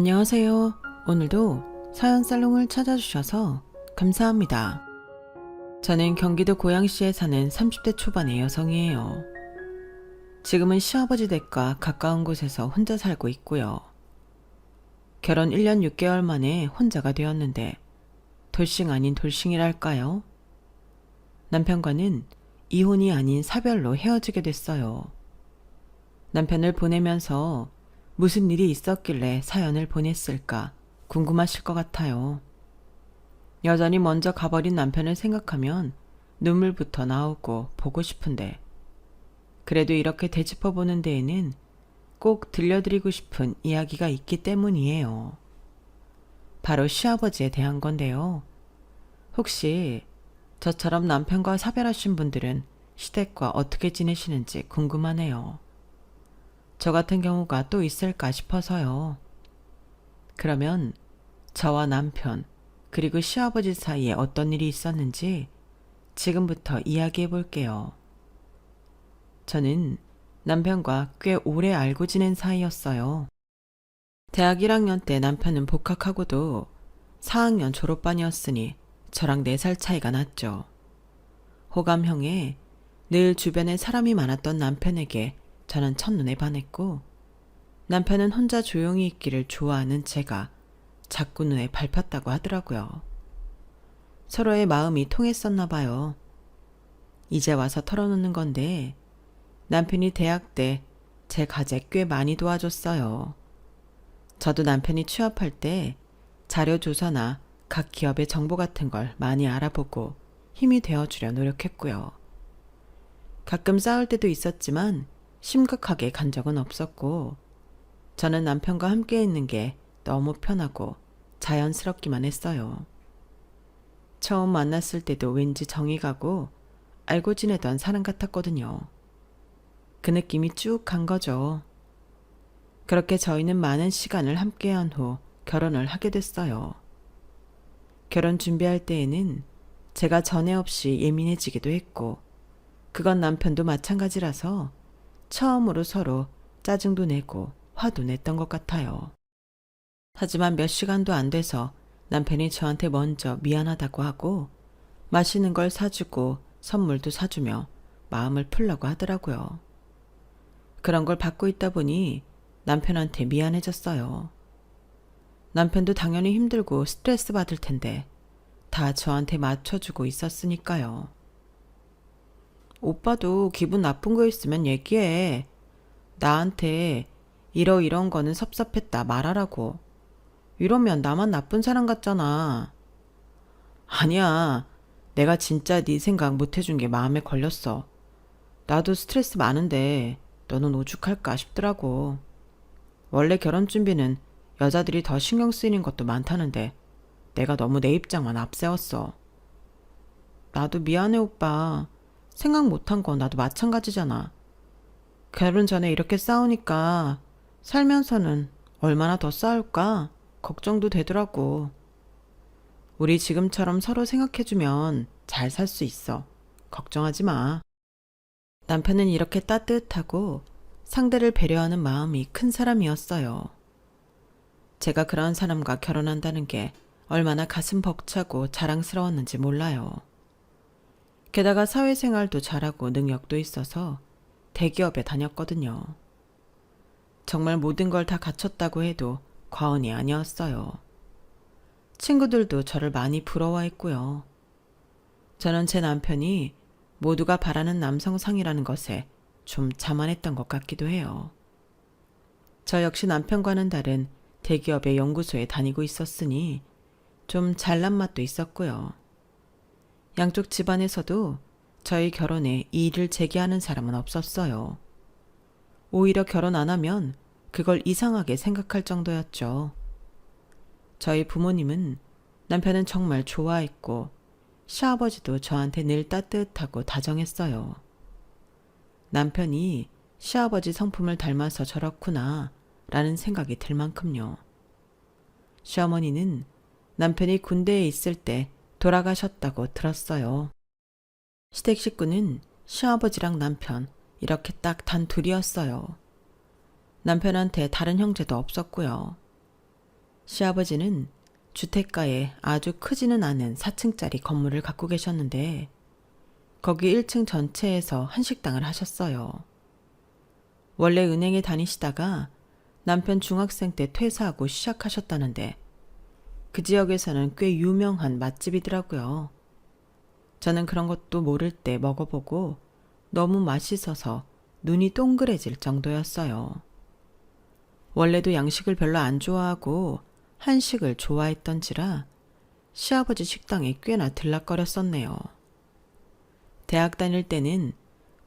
안녕하세요. 오늘도 사연 살롱을 찾아주셔서 감사합니다. 저는 경기도 고양시에 사는 30대 초반의 여성이에요. 지금은 시아버지 댁과 가까운 곳에서 혼자 살고 있고요. 결혼 1년 6개월 만에 혼자가 되었는데 돌싱 아닌 돌싱이랄까요? 남편과는 이혼이 아닌 사별로 헤어지게 됐어요. 남편을 보내면서 무슨 일이 있었길래 사연을 보냈을까 궁금하실 것 같아요. 여전히 먼저 가버린 남편을 생각하면 눈물부터 나오고 보고 싶은데 그래도 이렇게 되짚어보는 데에는 꼭 들려드리고 싶은 이야기가 있기 때문이에요. 바로 시아버지에 대한 건데요. 혹시 저처럼 남편과 사별하신 분들은 시댁과 어떻게 지내시는지 궁금하네요. 저 같은 경우가 또 있을까 싶어서요. 그러면 저와 남편 그리고 시아버지 사이에 어떤 일이 있었는지 지금부터 이야기해 볼게요. 저는 남편과 꽤 오래 알고 지낸 사이였어요. 대학 1학년 때 남편은 복학하고도 4학년 졸업반이었으니 저랑 4살 차이가 났죠. 호감형에 늘 주변에 사람이 많았던 남편에게 저는 첫눈에 반했고 남편은 혼자 조용히 있기를 좋아하는 제가 자꾸 눈에 밟혔다고 하더라고요. 서로의 마음이 통했었나 봐요. 이제 와서 털어놓는 건데 남편이 대학 때 제 가재 꽤 많이 도와줬어요. 저도 남편이 취업할 때 자료 조사나 각 기업의 정보 같은 걸 많이 알아보고 힘이 되어주려 노력했고요. 가끔 싸울 때도 있었지만 심각하게 간 적은 없었고 저는 남편과 함께 있는 게 너무 편하고 자연스럽기만 했어요. 처음 만났을 때도 왠지 정이 가고 알고 지내던 사람 같았거든요. 그 느낌이 쭉 간 거죠. 그렇게 저희는 많은 시간을 함께한 후 결혼을 하게 됐어요. 결혼 준비할 때에는 제가 전에 없이 예민해지기도 했고 그건 남편도 마찬가지라서 처음으로 서로 짜증도 내고 화도 냈던 것 같아요. 하지만 몇 시간도 안 돼서 남편이 저한테 먼저 미안하다고 하고 맛있는 걸 사주고 선물도 사주며 마음을 풀려고 하더라고요. 그런 걸 받고 있다 보니 남편한테 미안해졌어요. 남편도 당연히 힘들고 스트레스 받을 텐데 다 저한테 맞춰주고 있었으니까요. 오빠도 기분 나쁜 거 있으면 얘기해. 나한테 이런 거는 섭섭했다 말하라고. 이러면 나만 나쁜 사람 같잖아. 아니야. 내가 진짜 네 생각 못 해준 게 마음에 걸렸어. 나도 스트레스 많은데 너는 오죽할까 싶더라고. 원래 결혼 준비는 여자들이 더 신경 쓰이는 것도 많다는데 내가 너무 내 입장만 앞세웠어. 나도 미안해 오빠. 생각 못한 건 나도 마찬가지잖아. 결혼 전에 이렇게 싸우니까 살면서는 얼마나 더 싸울까 걱정도 되더라고. 우리 지금처럼 서로 생각해주면 잘 살 수 있어. 걱정하지 마. 남편은 이렇게 따뜻하고 상대를 배려하는 마음이 큰 사람이었어요. 제가 그런 사람과 결혼한다는 게 얼마나 가슴 벅차고 자랑스러웠는지 몰라요. 게다가 사회생활도 잘하고 능력도 있어서 대기업에 다녔거든요. 정말 모든 걸 다 갖췄다고 해도 과언이 아니었어요. 친구들도 저를 많이 부러워했고요. 저는 제 남편이 모두가 바라는 남성상이라는 것에 좀 자만했던 것 같기도 해요. 저 역시 남편과는 다른 대기업의 연구소에 다니고 있었으니 좀 잘난 맛도 있었고요. 양쪽 집안에서도 저희 결혼에 이의를 제기하는 사람은 없었어요. 오히려 결혼 안 하면 그걸 이상하게 생각할 정도였죠. 저희 부모님은 남편은 정말 좋아했고 시아버지도 저한테 늘 따뜻하고 다정했어요. 남편이 시아버지 성품을 닮아서 저렇구나 라는 생각이 들 만큼요. 시어머니는 남편이 군대에 있을 때 돌아가셨다고 들었어요. 시댁 식구는 시아버지랑 남편 이렇게 딱 단 둘이었어요. 남편한테 다른 형제도 없었고요. 시아버지는 주택가에 아주 크지는 않은 4층짜리 건물을 갖고 계셨는데 거기 1층 전체에서 한식당을 하셨어요. 원래 은행에 다니시다가 남편 중학생 때 퇴사하고 시작하셨다는데 그 지역에서는 꽤 유명한 맛집이더라고요. 저는 그런 것도 모를 때 먹어보고 너무 맛있어서 눈이 동그래질 정도였어요. 원래도 양식을 별로 안 좋아하고 한식을 좋아했던지라 시아버지 식당에 꽤나 들락거렸었네요. 대학 다닐 때는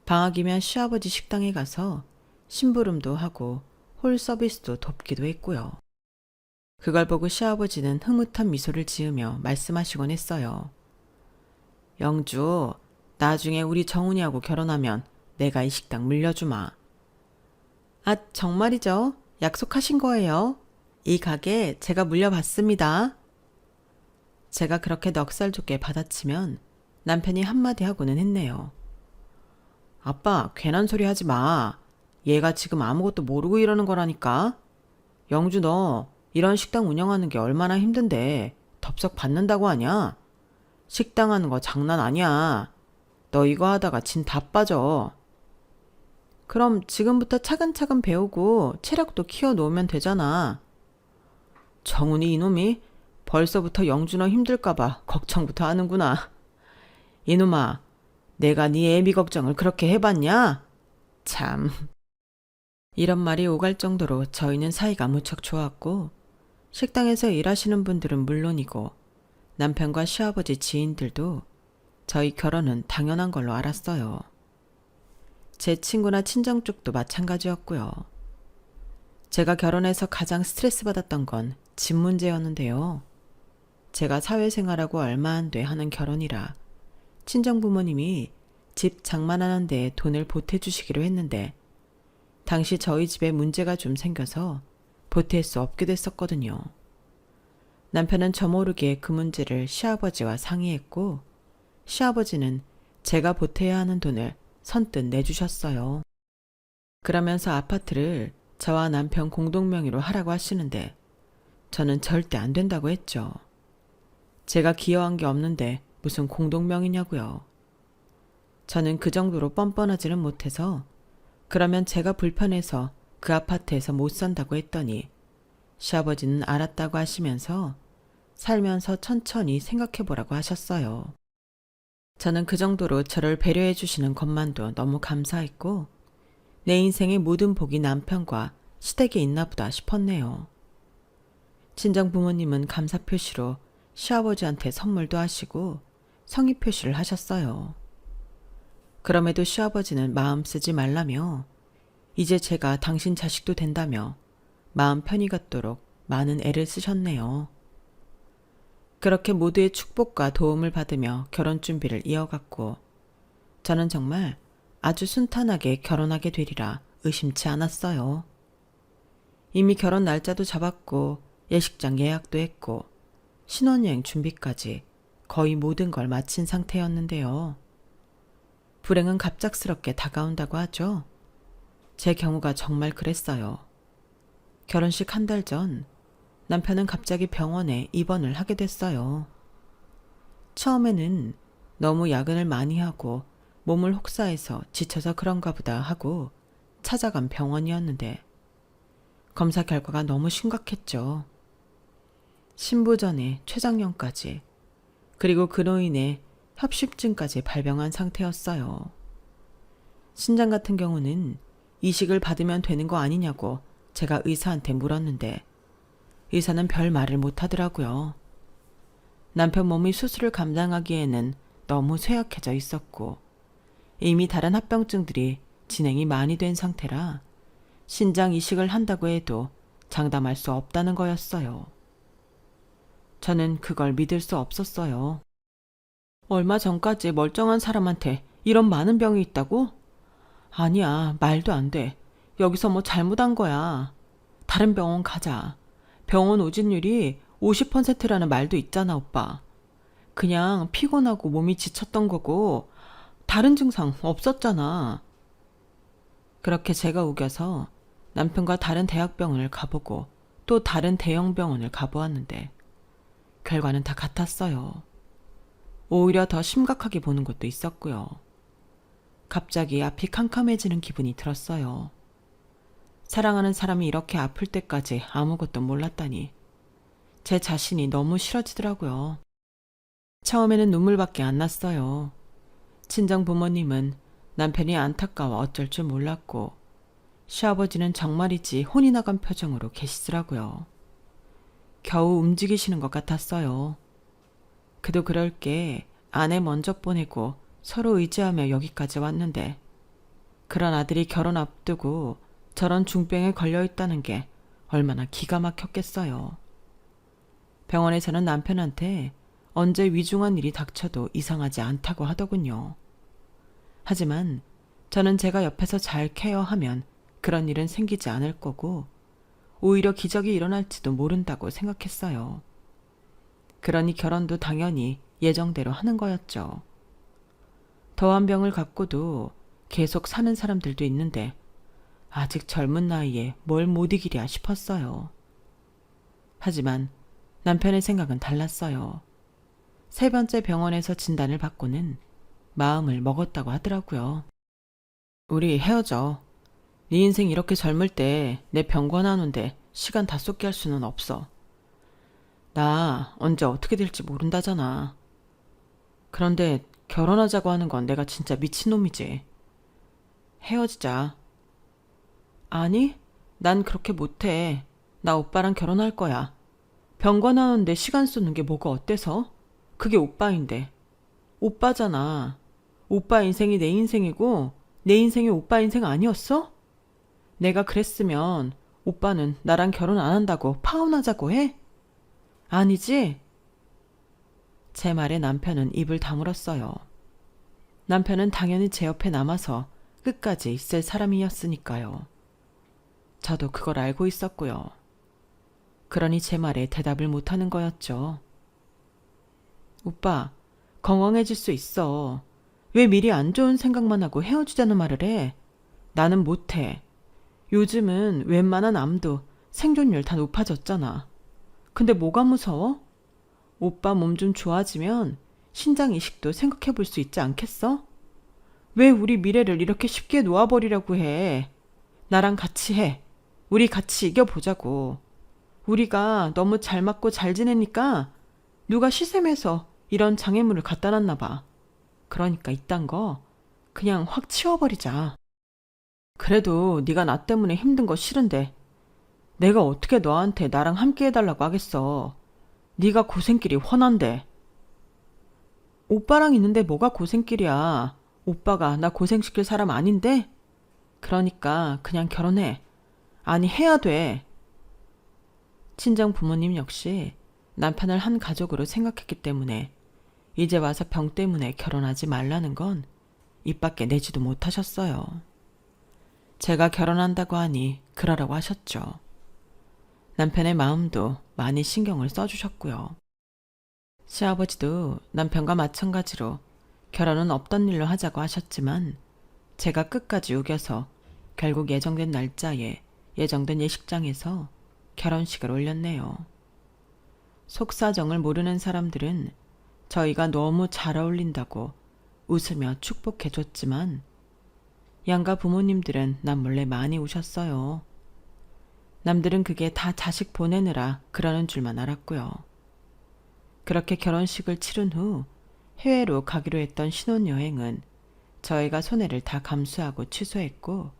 방학이면 시아버지 식당에 가서 심부름도 하고 홀 서비스도 돕기도 했고요. 그걸 보고 시아버지는 흐뭇한 미소를 지으며 말씀하시곤 했어요. 영주, 나중에 우리 정훈이하고 결혼하면 내가 이 식당 물려주마. 아, 정말이죠? 약속하신 거예요? 이 가게 제가 물려받습니다. 제가 그렇게 넉살 좋게 받아치면 남편이 한마디 하고는 했네요. 아빠, 괜한 소리 하지 마. 얘가 지금 아무것도 모르고 이러는 거라니까. 영주 너 이런 식당 운영하는 게 얼마나 힘든데 덥석 받는다고 하냐? 식당 하는 거 장난 아니야. 너 이거 하다가 진 다 빠져. 그럼 지금부터 차근차근 배우고 체력도 키워놓으면 되잖아. 정훈이 이놈이 벌써부터 영주 너 힘들까봐 걱정부터 하는구나. 이놈아, 내가 네 애비 걱정을 그렇게 해봤냐? 참. 이런 말이 오갈 정도로 저희는 사이가 무척 좋았고 식당에서 일하시는 분들은 물론이고 남편과 시아버지 지인들도 저희 결혼은 당연한 걸로 알았어요. 제 친구나 친정 쪽도 마찬가지였고요. 제가 결혼해서 가장 스트레스 받았던 건 집 문제였는데요. 제가 사회생활하고 얼마 안 돼 하는 결혼이라 친정 부모님이 집 장만하는 데 돈을 보태주시기로 했는데 당시 저희 집에 문제가 좀 생겨서 보탤 수 없게 됐었거든요. 남편은 저 모르게 그 문제를 시아버지와 상의했고 시아버지는 제가 보태야 하는 돈을 선뜻 내주셨어요. 그러면서 아파트를 저와 남편 공동명의로 하라고 하시는데 저는 절대 안 된다고 했죠. 제가 기여한 게 없는데 무슨 공동명의냐고요. 저는 그 정도로 뻔뻔하지는 못해서 그러면 제가 불편해서 그 아파트에서 못 산다고 했더니 시아버지는 알았다고 하시면서 살면서 천천히 생각해보라고 하셨어요. 저는 그 정도로 저를 배려해 주시는 것만도 너무 감사했고 내 인생의 모든 복이 남편과 시댁에 있나 보다 싶었네요. 친정 부모님은 감사 표시로 시아버지한테 선물도 하시고 성의 표시를 하셨어요. 그럼에도 시아버지는 마음 쓰지 말라며 이제 제가 당신 자식도 된다며 마음 편히 갖도록 많은 애를 쓰셨네요. 그렇게 모두의 축복과 도움을 받으며 결혼 준비를 이어갔고 저는 정말 아주 순탄하게 결혼하게 되리라 의심치 않았어요. 이미 결혼 날짜도 잡았고 예식장 예약도 했고 신혼여행 준비까지 거의 모든 걸 마친 상태였는데요. 불행은 갑작스럽게 다가온다고 하죠. 제 경우가 정말 그랬어요. 결혼식 한 달 전 남편은 갑자기 병원에 입원을 하게 됐어요. 처음에는 너무 야근을 많이 하고 몸을 혹사해서 지쳐서 그런가 보다 하고 찾아간 병원이었는데 검사 결과가 너무 심각했죠. 신부전에 췌장염까지 그리고 그로 인해 협심증까지 발병한 상태였어요. 신장 같은 경우는 이식을 받으면 되는 거 아니냐고 제가 의사한테 물었는데 의사는 별 말을 못하더라고요. 남편 몸이 수술을 감당하기에는 너무 쇠약해져 있었고 이미 다른 합병증들이 진행이 많이 된 상태라 신장 이식을 한다고 해도 장담할 수 없다는 거였어요. 저는 그걸 믿을 수 없었어요. 얼마 전까지 멀쩡한 사람한테 이런 많은 병이 있다고? 아니야, 말도 안 돼. 여기서 뭐 잘못한 거야. 다른 병원 가자. 병원 오진율이 50%라는 말도 있잖아, 오빠. 그냥 피곤하고 몸이 지쳤던 거고 다른 증상 없었잖아. 그렇게 제가 우겨서 남편과 다른 대학병원을 가보고 또 다른 대형 병원을 가보았는데 결과는 다 같았어요. 오히려 더 심각하게 보는 것도 있었고요. 갑자기 앞이 캄캄해지는 기분이 들었어요. 사랑하는 사람이 이렇게 아플 때까지 아무것도 몰랐다니 제 자신이 너무 싫어지더라고요. 처음에는 눈물밖에 안 났어요. 친정 부모님은 남편이 안타까워 어쩔 줄 몰랐고 시아버지는 정말이지 혼이 나간 표정으로 계시더라고요. 겨우 움직이시는 것 같았어요. 그도 그럴 게 아내 먼저 보내고 서로 의지하며 여기까지 왔는데 그런 아들이 결혼 앞두고 저런 중병에 걸려있다는 게 얼마나 기가 막혔겠어요. 병원에서는 남편한테 언제 위중한 일이 닥쳐도 이상하지 않다고 하더군요. 하지만 저는 제가 옆에서 잘 케어하면 그런 일은 생기지 않을 거고 오히려 기적이 일어날지도 모른다고 생각했어요. 그러니 결혼도 당연히 예정대로 하는 거였죠. 더한 병을 갖고도 계속 사는 사람들도 있는데 아직 젊은 나이에 뭘 못 이기랴 싶었어요. 하지만 남편의 생각은 달랐어요. 세 번째 병원에서 진단을 받고는 마음을 먹었다고 하더라고요. 우리 헤어져. 네 인생 이렇게 젊을 때 내 병관 하는데 시간 다 쏟게 할 수는 없어. 나 언제 어떻게 될지 모른다잖아. 그런데 결혼하자고 하는 건 내가 진짜 미친놈이지. 헤어지자. 아니, 난 그렇게 못해. 나 오빠랑 결혼할 거야. 병관 하는데 시간 쏟는 게 뭐가 어때서? 그게 오빠인데. 오빠잖아. 오빠 인생이 내 인생이고 내 인생이 오빠 인생 아니었어? 내가 그랬으면 오빠는 나랑 결혼 안 한다고 파혼하자고 해? 아니지? 제 말에 남편은 입을 다물었어요. 남편은 당연히 제 옆에 남아서 끝까지 있을 사람이었으니까요. 저도 그걸 알고 있었고요. 그러니 제 말에 대답을 못하는 거였죠. 오빠, 건강해질 수 있어. 왜 미리 안 좋은 생각만 하고 헤어지자는 말을 해? 나는 못해. 요즘은 웬만한 암도 생존율 다 높아졌잖아. 근데 뭐가 무서워? 오빠 몸 좀 좋아지면 신장 이식도 생각해 볼 수 있지 않겠어? 왜 우리 미래를 이렇게 쉽게 놓아버리려고 해? 나랑 같이 해. 우리 같이 이겨보자고. 우리가 너무 잘 맞고 잘 지내니까 누가 시샘해서 이런 장애물을 갖다 놨나 봐. 그러니까 이딴 거 그냥 확 치워버리자. 그래도 네가 나 때문에 힘든 거 싫은데 내가 어떻게 너한테 나랑 함께 해달라고 하겠어. 네가 고생길이 훤한데. 오빠랑 있는데 뭐가 고생길이야. 오빠가 나 고생시킬 사람 아닌데? 그러니까 그냥 결혼해. 아니 해야 돼. 친정 부모님 역시 남편을 한 가족으로 생각했기 때문에 이제 와서 병 때문에 결혼하지 말라는 건 입 밖에 내지도 못하셨어요. 제가 결혼한다고 하니 그러라고 하셨죠. 남편의 마음도 많이 신경을 써주셨고요. 시아버지도 남편과 마찬가지로 결혼은 없던 일로 하자고 하셨지만 제가 끝까지 우겨서 결국 예정된 날짜에 예정된 예식장에서 결혼식을 올렸네요. 속사정을 모르는 사람들은 저희가 너무 잘 어울린다고 웃으며 축복해줬지만 양가 부모님들은 남몰래 많이 우셨어요. 남들은 그게 다 자식 보내느라 그러는 줄만 알았고요. 그렇게 결혼식을 치른 후 해외로 가기로 했던 신혼여행은 저희가 손해를 다 감수하고 취소했고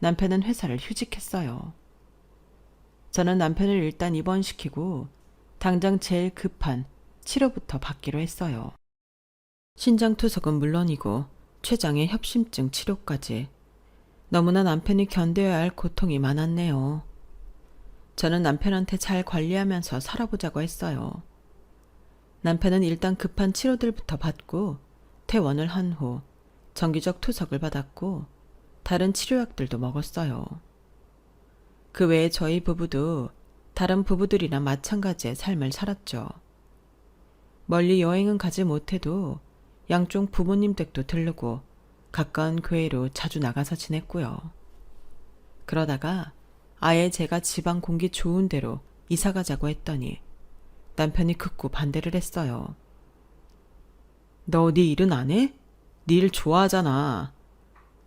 남편은 회사를 휴직했어요. 저는 남편을 일단 입원시키고 당장 제일 급한 치료부터 받기로 했어요. 신장투석은 물론이고 췌장의 협심증 치료까지 너무나 남편이 견뎌야 할 고통이 많았네요. 저는 남편한테 잘 관리하면서 살아보자고 했어요. 남편은 일단 급한 치료들부터 받고 퇴원을 한 후 정기적 투석을 받았고 다른 치료약들도 먹었어요. 그 외에 저희 부부도 다른 부부들이나 마찬가지의 삶을 살았죠. 멀리 여행은 가지 못해도 양쪽 부모님 댁도 들르고 가까운 교회로 자주 나가서 지냈고요. 그러다가 아예 제가 지방 공기 좋은 데로 이사 가자고 했더니 남편이 극구 반대를 했어요. 너 네 일은 안 해? 네 일 좋아하잖아.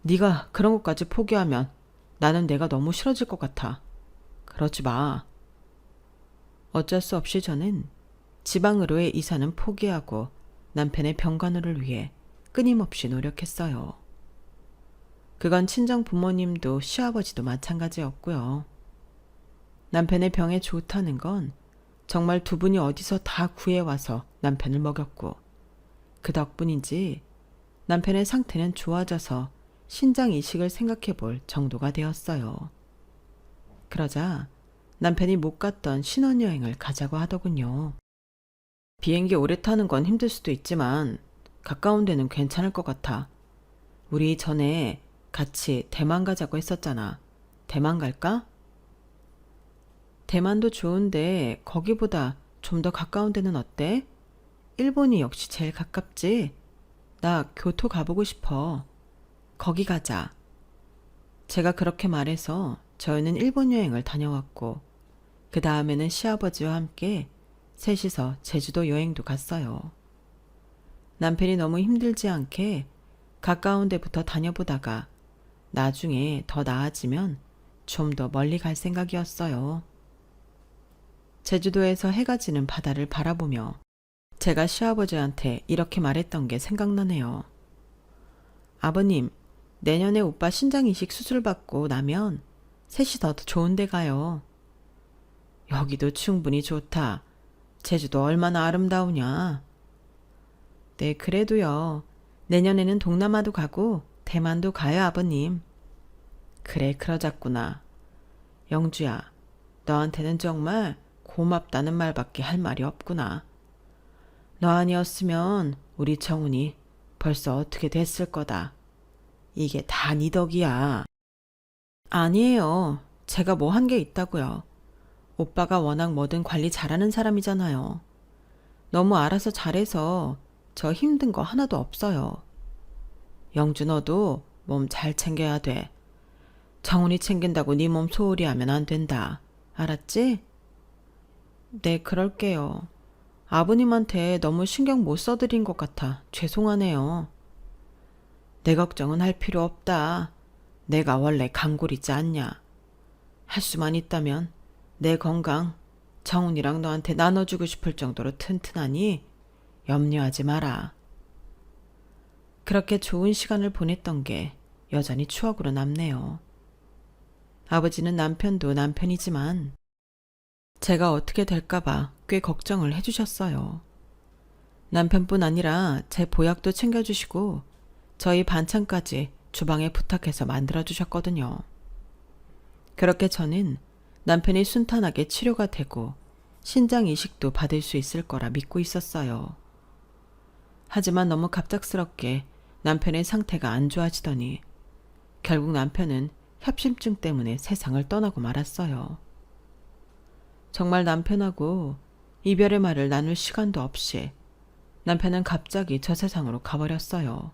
네가 그런 것까지 포기하면 나는 내가 너무 싫어질 것 같아. 그러지 마. 어쩔 수 없이 저는 지방으로의 이사는 포기하고 남편의 병간호를 위해 끊임없이 노력했어요. 그건 친정 부모님도 시아버지도 마찬가지였고요. 남편의 병에 좋다는 건 정말 두 분이 어디서 다 구해와서 남편을 먹였고, 그 덕분인지 남편의 상태는 좋아져서 신장 이식을 생각해 볼 정도가 되었어요. 그러자 남편이 못 갔던 신혼여행을 가자고 하더군요. 비행기 오래 타는 건 힘들 수도 있지만 가까운 데는 괜찮을 것 같아. 우리 전에 같이 대만 가자고 했었잖아. 대만 갈까? 대만도 좋은데 거기보다 좀 더 가까운 데는 어때? 일본이 역시 제일 가깝지? 나 교토 가보고 싶어. 거기 가자. 제가 그렇게 말해서 저희는 일본 여행을 다녀왔고, 그 다음에는 시아버지와 함께 셋이서 제주도 여행도 갔어요. 남편이 너무 힘들지 않게 가까운 데부터 다녀보다가 나중에 더 나아지면 좀 더 멀리 갈 생각이었어요. 제주도에서 해가 지는 바다를 바라보며 제가 시아버지한테 이렇게 말했던 게 생각나네요. 아버님, 내년에 오빠 신장 이식 수술 받고 나면 셋이 더 좋은 데 가요. 여기도 충분히 좋다. 제주도 얼마나 아름다우냐. 네, 그래도요. 내년에는 동남아도 가고 대만도 가요, 아버님. 그래, 그러자꾸나. 영주야, 너한테는 정말 고맙다는 말밖에 할 말이 없구나. 너 아니었으면 우리 정훈이 벌써 어떻게 됐을 거다. 이게 다 네 덕이야. 아니에요. 제가 뭐 한 게 있다고요. 오빠가 워낙 뭐든 관리 잘하는 사람이잖아요. 너무 알아서 잘해서 저 힘든 거 하나도 없어요. 영주 너도 몸 잘 챙겨야 돼. 정훈이 챙긴다고 네 몸 소홀히 하면 안 된다. 알았지? 네, 그럴게요. 아버님한테 너무 신경 못 써드린 것 같아 죄송하네요. 내 걱정은 할 필요 없다. 내가 원래 강골이지 않냐. 할 수만 있다면 내 건강 정훈이랑 너한테 나눠주고 싶을 정도로 튼튼하니 염려하지 마라. 그렇게 좋은 시간을 보냈던 게 여전히 추억으로 남네요. 아버지는 남편도 남편이지만 제가 어떻게 될까봐 꽤 걱정을 해주셨어요. 남편뿐 아니라 제 보약도 챙겨주시고 저희 반찬까지 주방에 부탁해서 만들어주셨거든요. 그렇게 저는 남편이 순탄하게 치료가 되고 신장 이식도 받을 수 있을 거라 믿고 있었어요. 하지만 너무 갑작스럽게 남편의 상태가 안 좋아지더니 결국 남편은 협심증 때문에 세상을 떠나고 말았어요. 정말 남편하고 이별의 말을 나눌 시간도 없이 남편은 갑자기 저 세상으로 가버렸어요.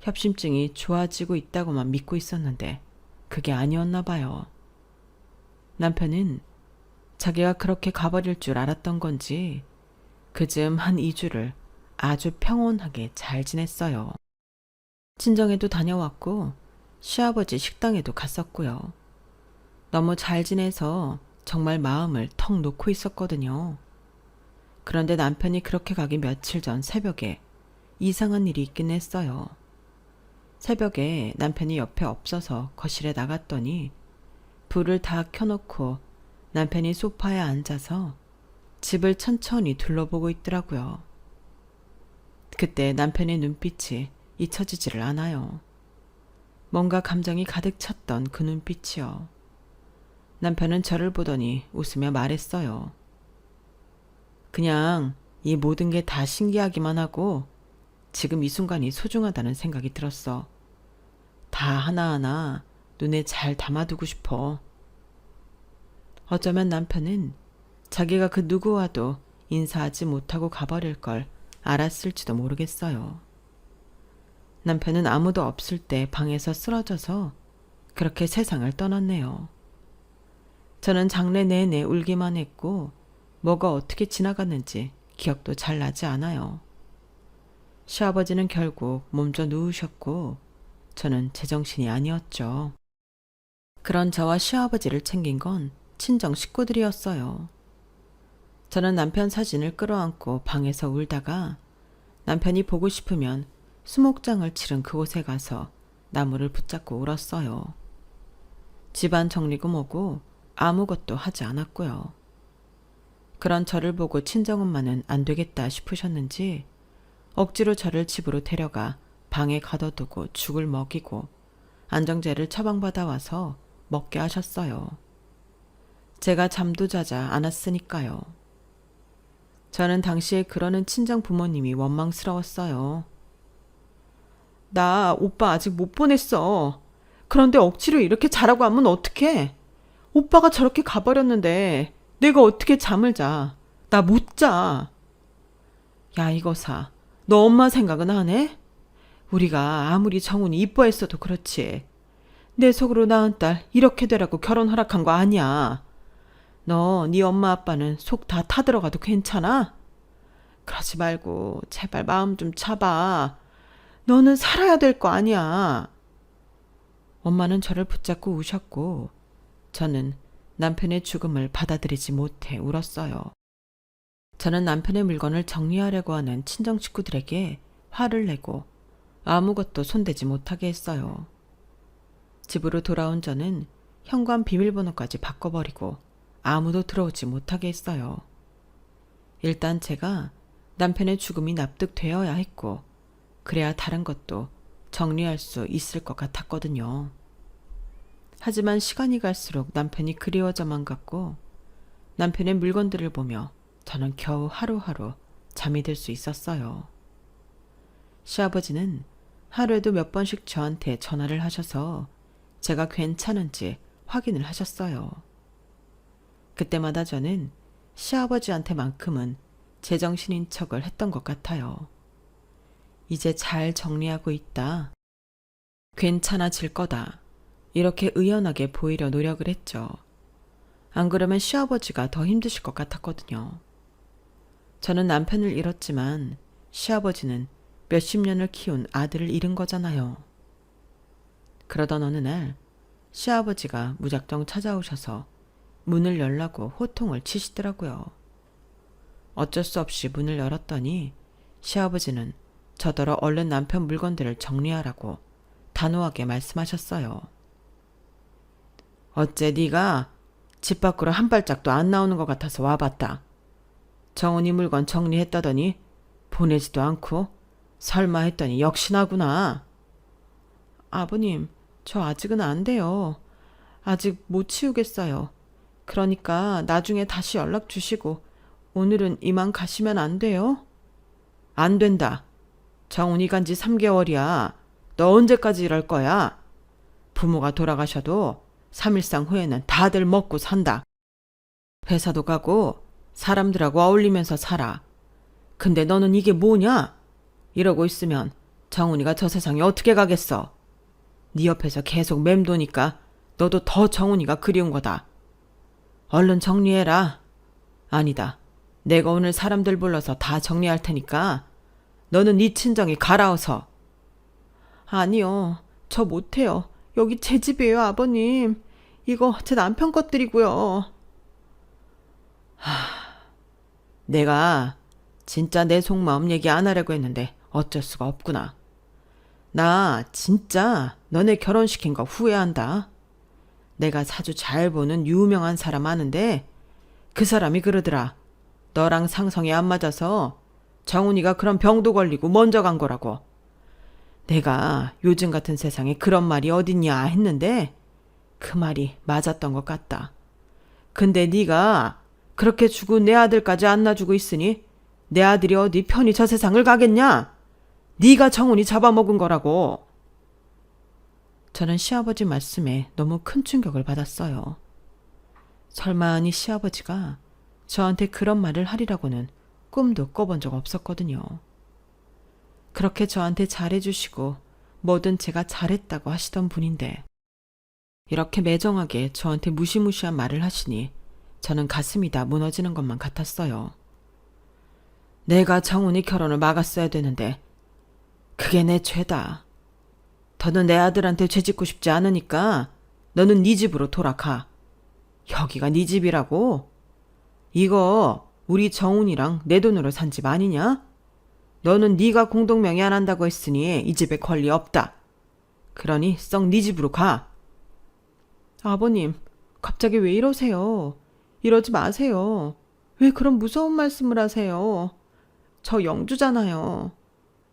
협심증이 좋아지고 있다고만 믿고 있었는데 그게 아니었나 봐요. 남편은 자기가 그렇게 가버릴 줄 알았던 건지 그즈음 한 2주를 아주 평온하게 잘 지냈어요. 친정에도 다녀왔고 시아버지 식당에도 갔었고요. 너무 잘 지내서 정말 마음을 턱 놓고 있었거든요. 그런데 남편이 그렇게 가기 며칠 전 새벽에 이상한 일이 있긴 했어요. 새벽에 남편이 옆에 없어서 거실에 나갔더니 불을 다 켜놓고 남편이 소파에 앉아서 집을 천천히 둘러보고 있더라고요. 그때 남편의 눈빛이 잊혀지지를 않아요. 뭔가 감정이 가득 찼던 그 눈빛이요. 남편은 저를 보더니 웃으며 말했어요. 그냥 이 모든 게 다 신기하기만 하고 지금 이 순간이 소중하다는 생각이 들었어. 다 하나하나 눈에 잘 담아두고 싶어. 어쩌면 남편은 자기가 그 누구와도 인사하지 못하고 가버릴 걸 알았을지도 모르겠어요. 남편은 아무도 없을 때 방에서 쓰러져서 그렇게 세상을 떠났네요. 저는 장래 내내 울기만 했고 뭐가 어떻게 지나갔는지 기억도 잘 나지 않아요. 시아버지는 결국 몸져 누우셨고 저는 제정신이 아니었죠. 그런 저와 시아버지를 챙긴 건 친정 식구들이었어요. 저는 남편 사진을 끌어안고 방에서 울다가 남편이 보고 싶으면 수목장을 치른 그곳에 가서 나무를 붙잡고 울었어요. 집안 정리고 뭐고 아무것도 하지 않았고요. 그런 저를 보고 친정엄마는 안 되겠다 싶으셨는지 억지로 저를 집으로 데려가 방에 가둬두고 죽을 먹이고 안정제를 처방받아 와서 먹게 하셨어요. 제가 잠도 자자 않았으니까요. 저는 당시에 그러는 친정 부모님이 원망스러웠어요. 나 오빠 아직 못 보냈어. 그런데 억지로 이렇게 자라고 하면 어떡해? 오빠가 저렇게 가버렸는데 내가 어떻게 잠을 자? 나 못 자. 야, 이거사. 너 엄마 생각은 안 해? 우리가 아무리 정훈이 이뻐했어도 그렇지. 내 속으로 낳은 딸 이렇게 되라고 결혼 허락한 거 아니야. 너 네 엄마 아빠는 속 다 타들어가도 괜찮아? 그러지 말고 제발 마음 좀 잡아. 너는 살아야 될 거 아니야. 엄마는 저를 붙잡고 우셨고 저는 남편의 죽음을 받아들이지 못해 울었어요. 저는 남편의 물건을 정리하려고 하는 친정 식구들에게 화를 내고 아무것도 손대지 못하게 했어요. 집으로 돌아온 저는 현관 비밀번호까지 바꿔버리고 아무도 들어오지 못하게 했어요. 일단 제가 남편의 죽음이 납득되어야 했고 그래야 다른 것도 정리할 수 있을 것 같았거든요. 하지만 시간이 갈수록 남편이 그리워져만 갔고 남편의 물건들을 보며 저는 겨우 하루하루 잠이 들 수 있었어요. 시아버지는 하루에도 몇 번씩 저한테 전화를 하셔서 제가 괜찮은지 확인을 하셨어요. 그때마다 저는 시아버지한테만큼은 제정신인 척을 했던 것 같아요. 이제 잘 정리하고 있다. 괜찮아질 거다. 이렇게 의연하게 보이려 노력을 했죠. 안 그러면 시아버지가 더 힘드실 것 같았거든요. 저는 남편을 잃었지만 시아버지는 몇십 년을 키운 아들을 잃은 거잖아요. 그러던 어느 날 시아버지가 무작정 찾아오셔서 문을 열라고 호통을 치시더라고요. 어쩔 수 없이 문을 열었더니 시아버지는 저더러 얼른 남편 물건들을 정리하라고 단호하게 말씀하셨어요. 어째 네가 집 밖으로 한 발짝도 안 나오는 것 같아서 와봤다. 정은이 물건 정리했다더니 보내지도 않고 설마 했더니 역시나구나. 아버님, 저 아직은 안 돼요. 아직 못 치우겠어요. 그러니까 나중에 다시 연락 주시고 오늘은 이만 가시면 안 돼요? 안 된다. 정훈이 간 지 3개월이야. 너 언제까지 이럴 거야? 부모가 돌아가셔도 3일상 후에는 다들 먹고 산다. 회사도 가고 사람들하고 어울리면서 살아. 근데 너는 이게 뭐냐? 이러고 있으면 정훈이가 저 세상에 어떻게 가겠어? 네 옆에서 계속 맴도니까 너도 더 정훈이가 그리운 거다. 얼른 정리해라. 아니다. 내가 오늘 사람들 불러서 다 정리할 테니까 너는 네 친정에 가라어서. 아니요. 저 못해요. 여기 제 집이에요, 아버님. 이거 제 남편 것들이고요. 내가 진짜 내 속마음 얘기 안 하려고 했는데 어쩔 수가 없구나. 나 진짜 너네 결혼시킨 거 후회한다. 내가 사주 잘 보는 유명한 사람 아는데 그 사람이 그러더라. 너랑 상성이 안 맞아서 정훈이가 그런 병도 걸리고 먼저 간 거라고. 내가 요즘 같은 세상에 그런 말이 어딨냐 했는데 그 말이 맞았던 것 같다. 근데 네가 그렇게 죽은 내 아들까지 안 놔주고 있으니 내 아들이 어디 편히 저 세상을 가겠냐? 네가 정훈이 잡아먹은 거라고. 저는 시아버지 말씀에 너무 큰 충격을 받았어요. 설마니 시아버지가 저한테 그런 말을 하리라고는 꿈도 꿔본 적 없었거든요. 그렇게 저한테 잘해주시고 뭐든 제가 잘했다고 하시던 분인데 이렇게 매정하게 저한테 무시무시한 말을 하시니 저는 가슴이 다 무너지는 것만 같았어요. 내가 정훈이 결혼을 막았어야 되는데 그게 내 죄다. 더는 내 아들한테 죄짓고 싶지 않으니까 너는 네 집으로 돌아가. 여기가 네 집이라고? 이거 우리 정훈이랑 내 돈으로 산 집 아니냐? 너는 네가 공동명의 안 한다고 했으니 이 집에 권리 없다. 그러니 썩 네 집으로 가. 아버님, 갑자기 왜 이러세요? 이러지 마세요. 왜 그런 무서운 말씀을 하세요? 저 영주잖아요.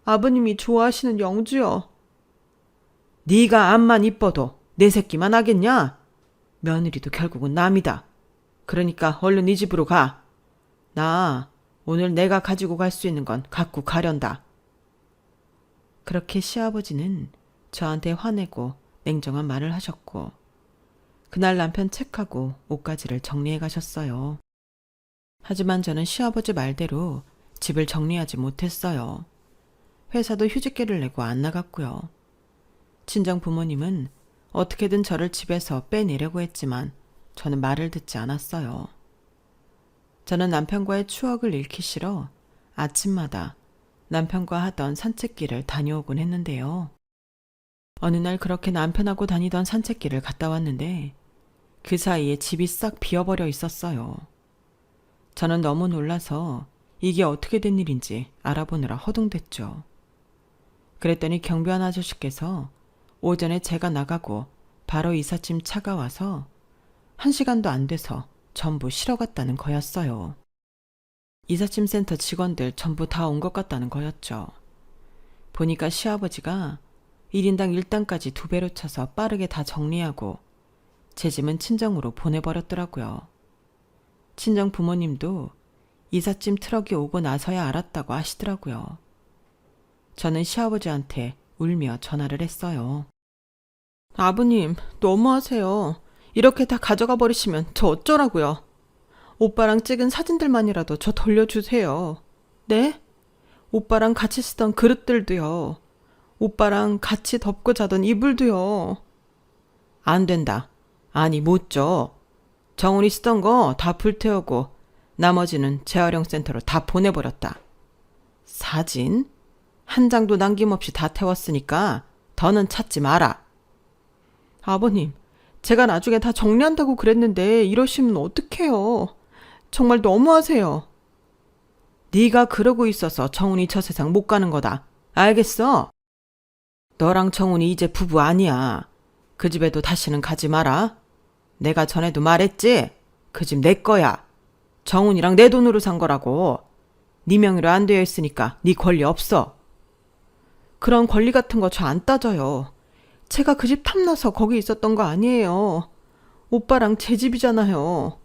아버님이 좋아하시는 영주요. 네가 암만 이뻐도 내 새끼만 하겠냐? 며느리도 결국은 남이다. 그러니까 얼른 네 집으로 가. 나 오늘 내가 가지고 갈 수 있는 건 갖고 가련다. 그렇게 시아버지는 저한테 화내고 냉정한 말을 하셨고 그날 남편 책하고 옷가지를 정리해 가셨어요. 하지만 저는 시아버지 말대로 집을 정리하지 못했어요. 회사도 휴직계를 내고 안 나갔고요. 친정 부모님은 어떻게든 저를 집에서 빼내려고 했지만 저는 말을 듣지 않았어요. 저는 남편과의 추억을 잃기 싫어 아침마다 남편과 하던 산책길을 다녀오곤 했는데요. 어느 날 그렇게 남편하고 다니던 산책길을 갔다 왔는데 그 사이에 집이 싹 비어버려 있었어요. 저는 너무 놀라서 이게 어떻게 된 일인지 알아보느라 허둥댔죠. 그랬더니 경비원 아저씨께서 오전에 제가 나가고 바로 이삿짐 차가 와서 1시간도 안 돼서 전부 실어갔다는 거였어요. 이삿짐 센터 직원들 전부 다 온 것 같다는 거였죠. 보니까 시아버지가 1인당 1단까지 2배로 쳐서 빠르게 다 정리하고 제 짐은 친정으로 보내버렸더라고요. 친정 부모님도 이삿짐 트럭이 오고 나서야 알았다고 하시더라고요. 저는 시아버지한테 울며 전화를 했어요. 아버님, 너무하세요. 이렇게 다 가져가 버리시면 저 어쩌라고요. 오빠랑 찍은 사진들만이라도 저 돌려주세요. 네? 오빠랑 같이 쓰던 그릇들도요. 오빠랑 같이 덮고 자던 이불도요. 안 된다. 아니 못 줘. 정훈이 쓰던 거 다 불태우고 나머지는 재활용센터로 다 보내버렸다. 사진? 한 장도 남김없이 다 태웠으니까 더는 찾지 마라. 아버님, 제가 나중에 다 정리한다고 그랬는데 이러시면 어떡해요. 정말 너무하세요. 네가 그러고 있어서 정훈이 저 세상 못 가는 거다. 알겠어? 너랑 정훈이 이제 부부 아니야. 그 집에도 다시는 가지 마라. 내가 전에도 말했지? 그 집 내 거야. 정훈이랑 내 돈으로 산 거라고. 네 명의로 안 되어 있으니까 네 권리 없어. 그런 권리 같은 거 저 안 따져요. 제가 그 집 탐나서 거기 있었던 거 아니에요. 오빠랑 제 집이잖아요.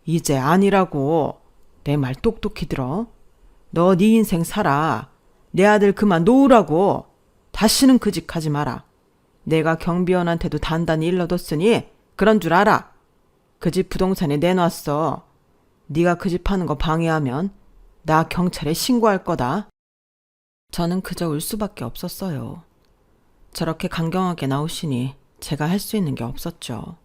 이제 아니라고. 내 말 똑똑히 들어. 너 네 인생 살아. 내 아들 그만 놓으라고. 다시는 그 집 가지 마라. 내가 경비원한테도 단단히 일러뒀으니 그런 줄 알아. 그 집 부동산에 내놨어. 네가 그 집 파는 거 방해하면 나 경찰에 신고할 거다. 저는 그저 울 수밖에 없었어요. 저렇게 강경하게 나오시니 제가 할 수 있는 게 없었죠.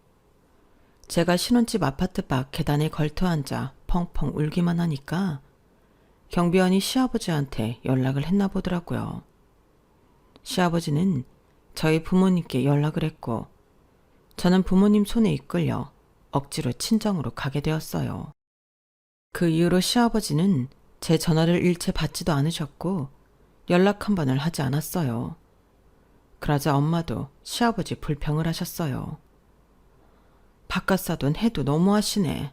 제가 신혼집 아파트 밖 계단에 걸터 앉아 펑펑 울기만 하니까 경비원이 시아버지한테 연락을 했나 보더라고요. 시아버지는 저희 부모님께 연락을 했고 저는 부모님 손에 이끌려 억지로 친정으로 가게 되었어요. 그 이후로 시아버지는 제 전화를 일체 받지도 않으셨고 연락 한 번을 하지 않았어요. 그러자 엄마도 시아버지 불평을 하셨어요. 바깥사돈 해도 너무하시네.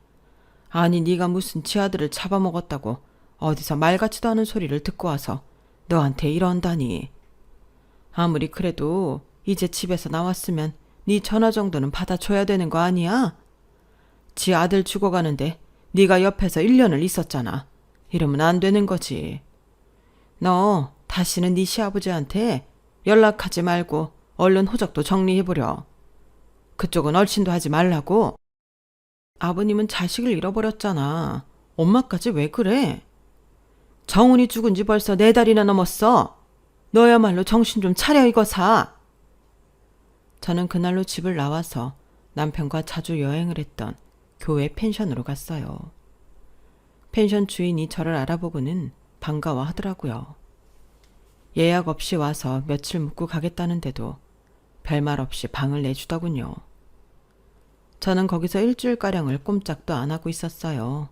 아니 네가 무슨 지 아들을 잡아먹었다고 어디서 말 같지도 않은 소리를 듣고 와서 너한테 이런다니. 아무리 그래도 이제 집에서 나왔으면 네 전화 정도는 받아줘야 되는 거 아니야? 지 아들 죽어가는데 네가 옆에서 1년을 있었잖아. 이러면 안 되는 거지. 너 다시는 네 시아버지한테 연락하지 말고 얼른 호적도 정리해보려. 그쪽은 얼씬도 하지 말라고. 아버님은 자식을 잃어버렸잖아. 엄마까지 왜 그래? 정훈이 죽은 지 벌써 4달이나 넘었어. 너야말로 정신 좀 차려 이거사. 저는 그날로 집을 나와서 남편과 자주 여행을 했던 교회 펜션으로 갔어요. 펜션 주인이 저를 알아보고는 반가워하더라고요. 예약 없이 와서 며칠 묵고 가겠다는데도 별말 없이 방을 내주더군요. 저는 거기서 일주일가량을 꼼짝도 안 하고 있었어요.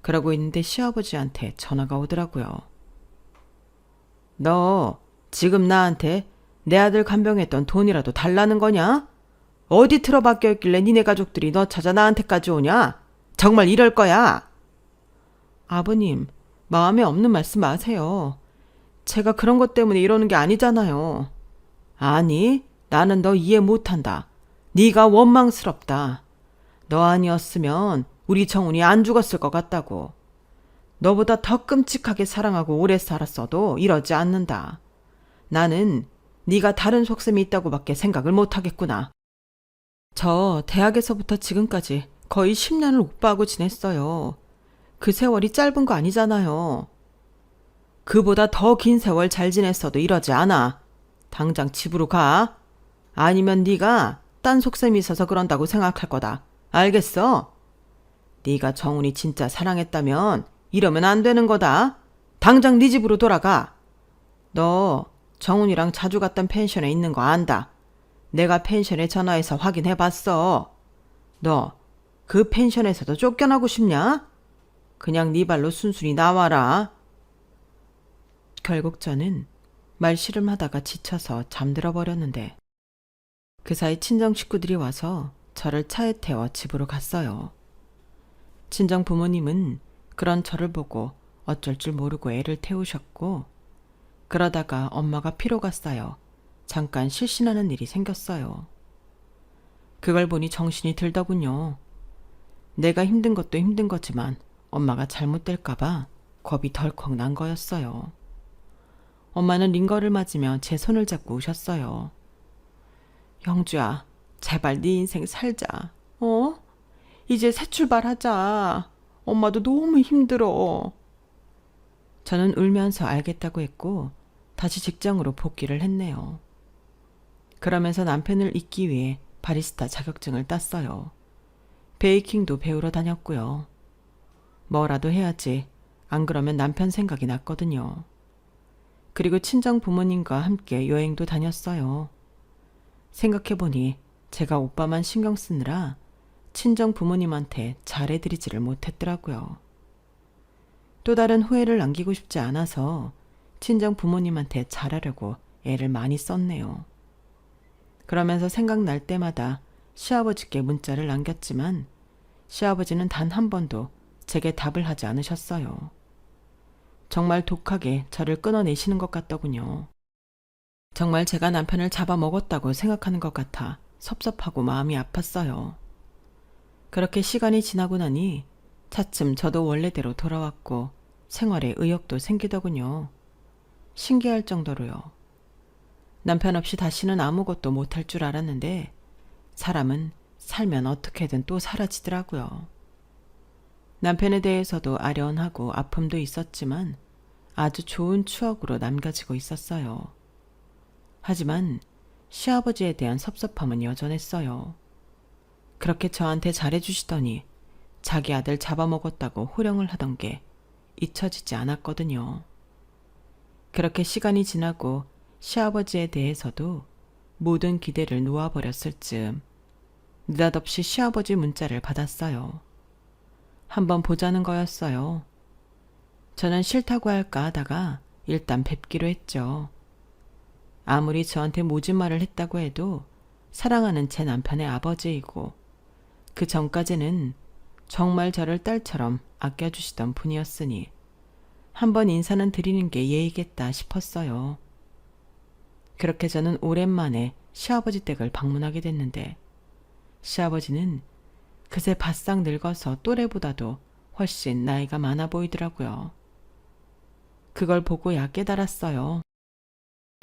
그러고 있는데 시아버지한테 전화가 오더라고요. 너 지금 나한테 내 아들 간병했던 돈이라도 달라는 거냐? 어디 틀어박혀 있길래 니네 가족들이 너 찾아 나한테까지 오냐? 정말 이럴 거야. 아버님, 마음에 없는 말씀 마세요. 제가 그런 것 때문에 이러는 게 아니잖아요. 아니, 나는 너 이해 못한다. 네가 원망스럽다. 너 아니었으면 우리 정훈이 안 죽었을 것 같다고. 너보다 더 끔찍하게 사랑하고 오래 살았어도 이러지 않는다. 나는 네가 다른 속셈이 있다고밖에 생각을 못하겠구나. 저 대학에서부터 지금까지 거의 10년을 오빠하고 지냈어요. 그 세월이 짧은 거 아니잖아요. 그보다 더 긴 세월 잘 지냈어도 이러지 않아. 당장 집으로 가. 아니면 네가 딴 속셈이 있어서 그런다고 생각할 거다. 알겠어? 네가 정훈이 진짜 사랑했다면 이러면 안 되는 거다. 당장 네 집으로 돌아가. 너 정훈이랑 자주 갔던 펜션에 있는 거 안다. 내가 펜션에 전화해서 확인해봤어. 너 그 펜션에서도 쫓겨나고 싶냐? 그냥 네 발로 순순히 나와라. 결국 저는 말씨름하다가 지쳐서 잠들어 버렸는데 그 사이 친정 식구들이 와서 저를 차에 태워 집으로 갔어요. 친정 부모님은 그런 저를 보고 어쩔 줄 모르고 애를 태우셨고 그러다가 엄마가 피로가 쌓여 잠깐 실신하는 일이 생겼어요. 그걸 보니 정신이 들더군요. 내가 힘든 것도 힘든 거지만 엄마가 잘못될까봐 겁이 덜컥 난 거였어요. 엄마는 링거를 맞으며 제 손을 잡고 우셨어요. 영주야, 제발 네 인생 살자. 이제 새 출발하자. 엄마도 너무 힘들어. 저는 울면서 알겠다고 했고 다시 직장으로 복귀를 했네요. 그러면서 남편을 잇기 위해 바리스타 자격증을 땄어요. 베이킹도 배우러 다녔고요. 뭐라도 해야지. 안 그러면 남편 생각이 났거든요. 그리고 친정 부모님과 함께 여행도 다녔어요. 생각해보니 제가 오빠만 신경 쓰느라 친정 부모님한테 잘해드리지를 못했더라고요. 또 다른 후회를 남기고 싶지 않아서 친정 부모님한테 잘하려고 애를 많이 썼네요. 그러면서 생각날 때마다 시아버지께 문자를 남겼지만 시아버지는 단 한 번도 제게 답을 하지 않으셨어요. 정말 독하게 저를 끊어내시는 것 같더군요. 정말 제가 남편을 잡아먹었다고 생각하는 것 같아 섭섭하고 마음이 아팠어요. 그렇게 시간이 지나고 나니 차츰 저도 원래대로 돌아왔고 생활에 의욕도 생기더군요. 신기할 정도로요. 남편 없이 다시는 아무것도 못할 줄 알았는데 사람은 살면 어떻게든 또 사라지더라고요. 남편에 대해서도 아련하고 아픔도 있었지만 아주 좋은 추억으로 남겨지고 있었어요. 하지만 시아버지에 대한 섭섭함은 여전했어요. 그렇게 저한테 잘해주시더니 자기 아들 잡아먹었다고 호령을 하던 게 잊혀지지 않았거든요. 그렇게 시간이 지나고 시아버지에 대해서도 모든 기대를 놓아버렸을 즈음 느닷없이 시아버지 문자를 받았어요. 한번 보자는 거였어요. 저는 싫다고 할까 하다가 일단 뵙기로 했죠. 아무리 저한테 모진 말을 했다고 해도 사랑하는 제 남편의 아버지이고 그 전까지는 정말 저를 딸처럼 아껴주시던 분이었으니 한번 인사는 드리는 게 예의겠다 싶었어요. 그렇게 저는 오랜만에 시아버지 댁을 방문하게 됐는데 시아버지는 그새 바싹 늙어서 또래보다도 훨씬 나이가 많아 보이더라고요. 그걸 보고야 깨달았어요.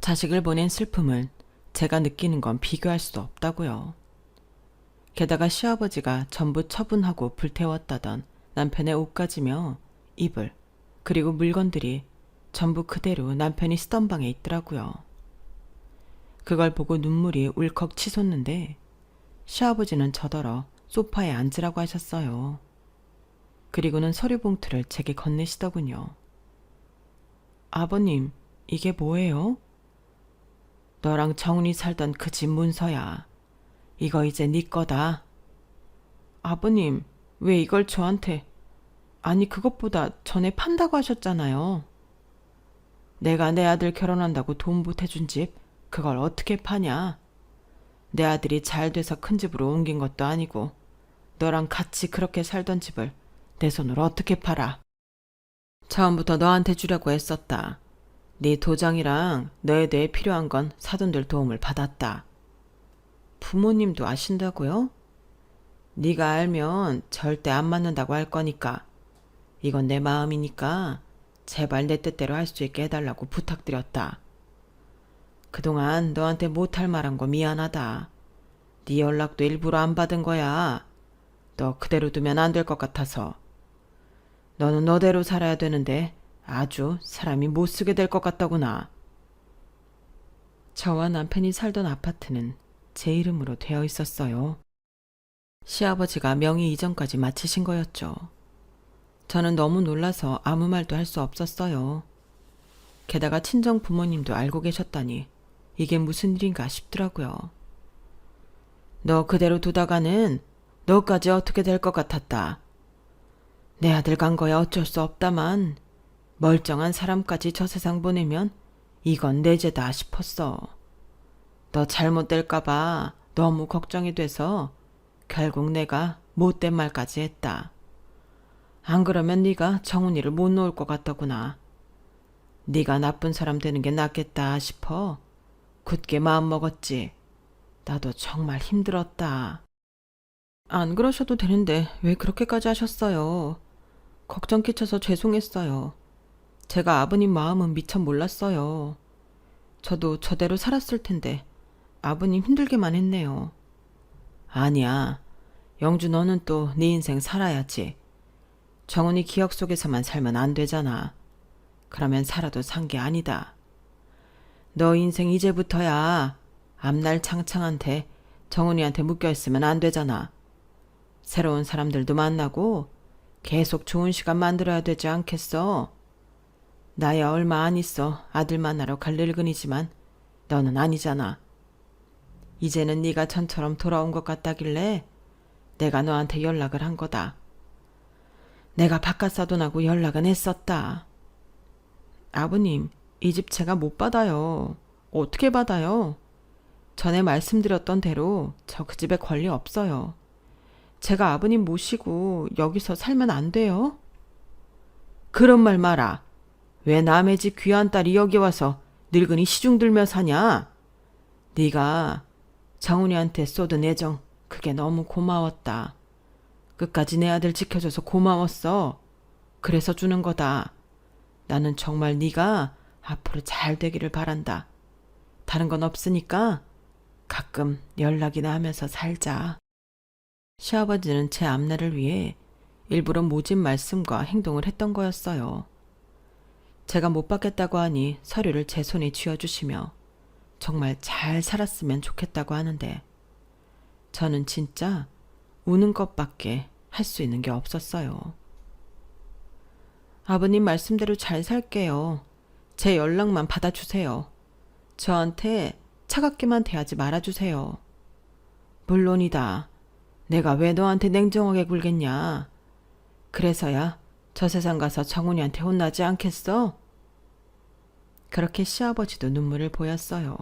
자식을 보낸 슬픔을 제가 느끼는 건 비교할 수도 없다고요. 게다가 시아버지가 전부 처분하고 불태웠다던 남편의 옷가지며 이불 그리고 물건들이 전부 그대로 남편이 쓰던 방에 있더라고요. 그걸 보고 눈물이 울컥 치솟는데 시아버지는 저더러 소파에 앉으라고 하셨어요. 그리고는 서류 봉투를 제게 건네시더군요. 아버님, 이게 뭐예요? 너랑 정훈이 살던 그 집 문서야. 이거 이제 네 거다. 아버님, 왜 이걸 저한테... 아니, 그것보다 전에 판다고 하셨잖아요. 내가 내 아들 결혼한다고 돈 보태준 집, 그걸 어떻게 파냐? 내 아들이 잘 돼서 큰 집으로 옮긴 것도 아니고 너랑 같이 그렇게 살던 집을 내 손으로 어떻게 팔아? 처음부터 너한테 주려고 했었다. 네 도장이랑 너에 대해 필요한 건 사돈들 도움을 받았다. 부모님도 아신다고요? 네가 알면 절대 안 맞는다고 할 거니까. 이건 내 마음이니까 제발 내 뜻대로 할 수 있게 해달라고 부탁드렸다. 그동안 너한테 못할 말한 거 미안하다. 네 연락도 일부러 안 받은 거야. 너 그대로 두면 안 될 것 같아서. 너는 너대로 살아야 되는데 아주 사람이 못 쓰게 될 것 같다구나. 저와 남편이 살던 아파트는 제 이름으로 되어 있었어요. 시아버지가 명의 이전까지 마치신 거였죠. 저는 너무 놀라서 아무 말도 할 수 없었어요. 게다가 친정 부모님도 알고 계셨다니 이게 무슨 일인가 싶더라고요. 너 그대로 두다가는 너까지 어떻게 될 것 같았다. 내 아들 간 거야 어쩔 수 없다만 멀쩡한 사람까지 저 세상 보내면 이건 내 죄다 싶었어. 너 잘못될까봐 너무 걱정이 돼서 결국 내가 못된 말까지 했다. 안 그러면 네가 정훈이를 못 놓을 것 같더구나. 네가 나쁜 사람 되는 게 낫겠다 싶어 굳게 마음먹었지. 나도 정말 힘들었다. 안 그러셔도 되는데 왜 그렇게까지 하셨어요? 걱정 끼쳐서 죄송했어요. 제가 아버님 마음은 미처 몰랐어요. 저도 저대로 살았을 텐데 아버님 힘들게만 했네요. 아니야. 영주 너는 또 네 인생 살아야지. 정훈이 기억 속에서만 살면 안 되잖아. 그러면 살아도 산 게 아니다. 너 인생 이제부터야. 앞날 창창한테 정훈이한테 묶여있으면 안 되잖아. 새로운 사람들도 만나고 계속 좋은 시간 만들어야 되지 않겠어? 나야 얼마 안 있어 아들 만나러 갈 늙은이지만 너는 아니잖아. 이제는 네가 전처럼 돌아온 것 같다길래 내가 너한테 연락을 한 거다. 내가 바깥사돈하고 연락은 했었다. 아버님, 이 집 제가 못 받아요. 어떻게 받아요? 전에 말씀드렸던 대로 저 그 집에 권리 없어요. 제가 아버님 모시고 여기서 살면 안 돼요? 그런 말 마라. 왜 남의 집 귀한 딸이 여기 와서 늙은이 시중 들며 사냐? 네가 정훈이한테 쏟은 애정 그게 너무 고마웠다. 끝까지 내 아들 지켜줘서 고마웠어. 그래서 주는 거다. 나는 정말 네가 앞으로 잘 되기를 바란다. 다른 건 없으니까 가끔 연락이나 하면서 살자. 시아버지는 제 앞날을 위해 일부러 모진 말씀과 행동을 했던 거였어요. 제가 못 받겠다고 하니 서류를 제 손에 쥐어주시며 정말 잘 살았으면 좋겠다고 하는데 저는 진짜 우는 것밖에 할 수 있는 게 없었어요. 아버님 말씀대로 잘 살게요. 제 연락만 받아주세요. 저한테 차갑게만 대하지 말아주세요. 물론이다. 내가 왜 너한테 냉정하게 굴겠냐. 그래서야 저 세상 가서 정훈이한테 혼나지 않겠어? 그렇게 시아버지도 눈물을 보였어요.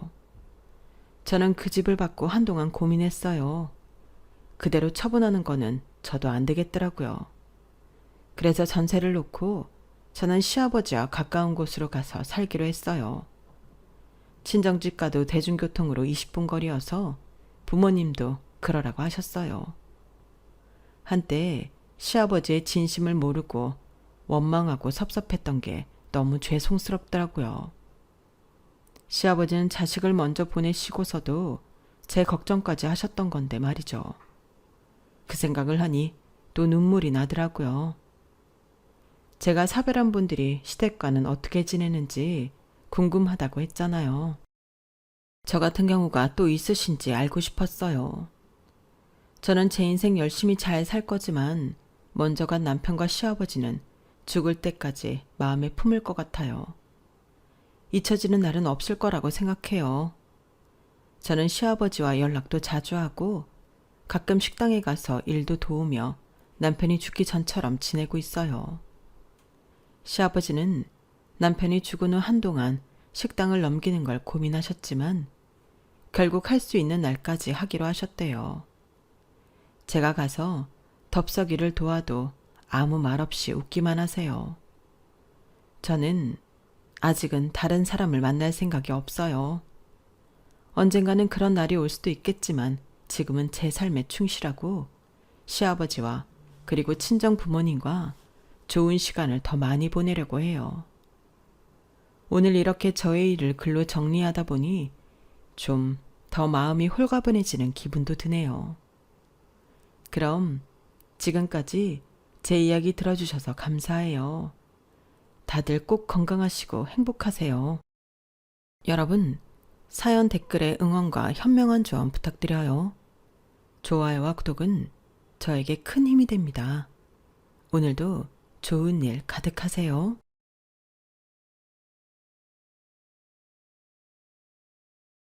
저는 그 집을 받고 한동안 고민했어요. 그대로 처분하는 거는 저도 안 되겠더라고요. 그래서 전세를 놓고 저는 시아버지와 가까운 곳으로 가서 살기로 했어요. 친정집과도 대중교통으로 20분 거리여서 부모님도 그러라고 하셨어요. 한때 시아버지의 진심을 모르고 원망하고 섭섭했던 게 너무 죄송스럽더라고요. 시아버지는 자식을 먼저 보내시고서도 제 걱정까지 하셨던 건데 말이죠. 그 생각을 하니 또 눈물이 나더라고요. 제가 사별한 분들이 시댁과는 어떻게 지내는지 궁금하다고 했잖아요. 저 같은 경우가 또 있으신지 알고 싶었어요. 저는 제 인생 열심히 잘 살 거지만 먼저 간 남편과 시아버지는 죽을 때까지 마음에 품을 것 같아요. 잊혀지는 날은 없을 거라고 생각해요. 저는 시아버지와 연락도 자주 하고 가끔 식당에 가서 일도 도우며 남편이 죽기 전처럼 지내고 있어요. 시아버지는 남편이 죽은 후 한동안 식당을 넘기는 걸 고민하셨지만 결국 할 수 있는 날까지 하기로 하셨대요. 제가 가서 덥석이를 도와도 아무 말 없이 웃기만 하세요. 저는 아직은 다른 사람을 만날 생각이 없어요. 언젠가는 그런 날이 올 수도 있겠지만 지금은 제 삶에 충실하고 시아버지와 그리고 친정 부모님과 좋은 시간을 더 많이 보내려고 해요. 오늘 이렇게 저의 일을 글로 정리하다 보니 좀 더 마음이 홀가분해지는 기분도 드네요. 그럼 지금까지 제 이야기 들어주셔서 감사해요. 다들 꼭 건강하시고 행복하세요. 여러분, 사연 댓글에 응원과 현명한 조언 부탁드려요. 좋아요와 구독은 저에게 큰 힘이 됩니다. 오늘도 좋은 일 가득하세요.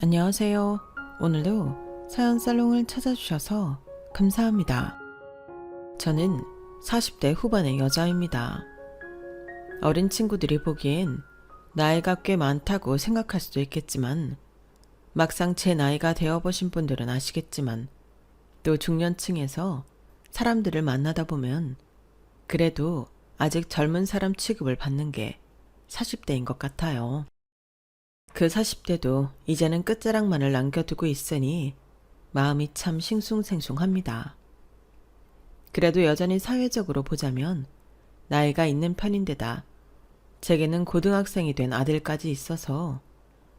안녕하세요. 오늘도 사연 살롱을 찾아주셔서 감사합니다. 저는 40대 후반의 여자입니다. 어린 친구들이 보기엔 나이가 꽤 많다고 생각할 수도 있겠지만 막상 제 나이가 되어보신 분들은 아시겠지만 또 중년층에서 사람들을 만나다 보면 그래도 아직 젊은 사람 취급을 받는 게 40대인 것 같아요. 그 40대도 이제는 끝자락만을 남겨두고 있으니 마음이 참 싱숭생숭합니다. 그래도 여전히 사회적으로 보자면 나이가 있는 편인데다 제게는 고등학생이 된 아들까지 있어서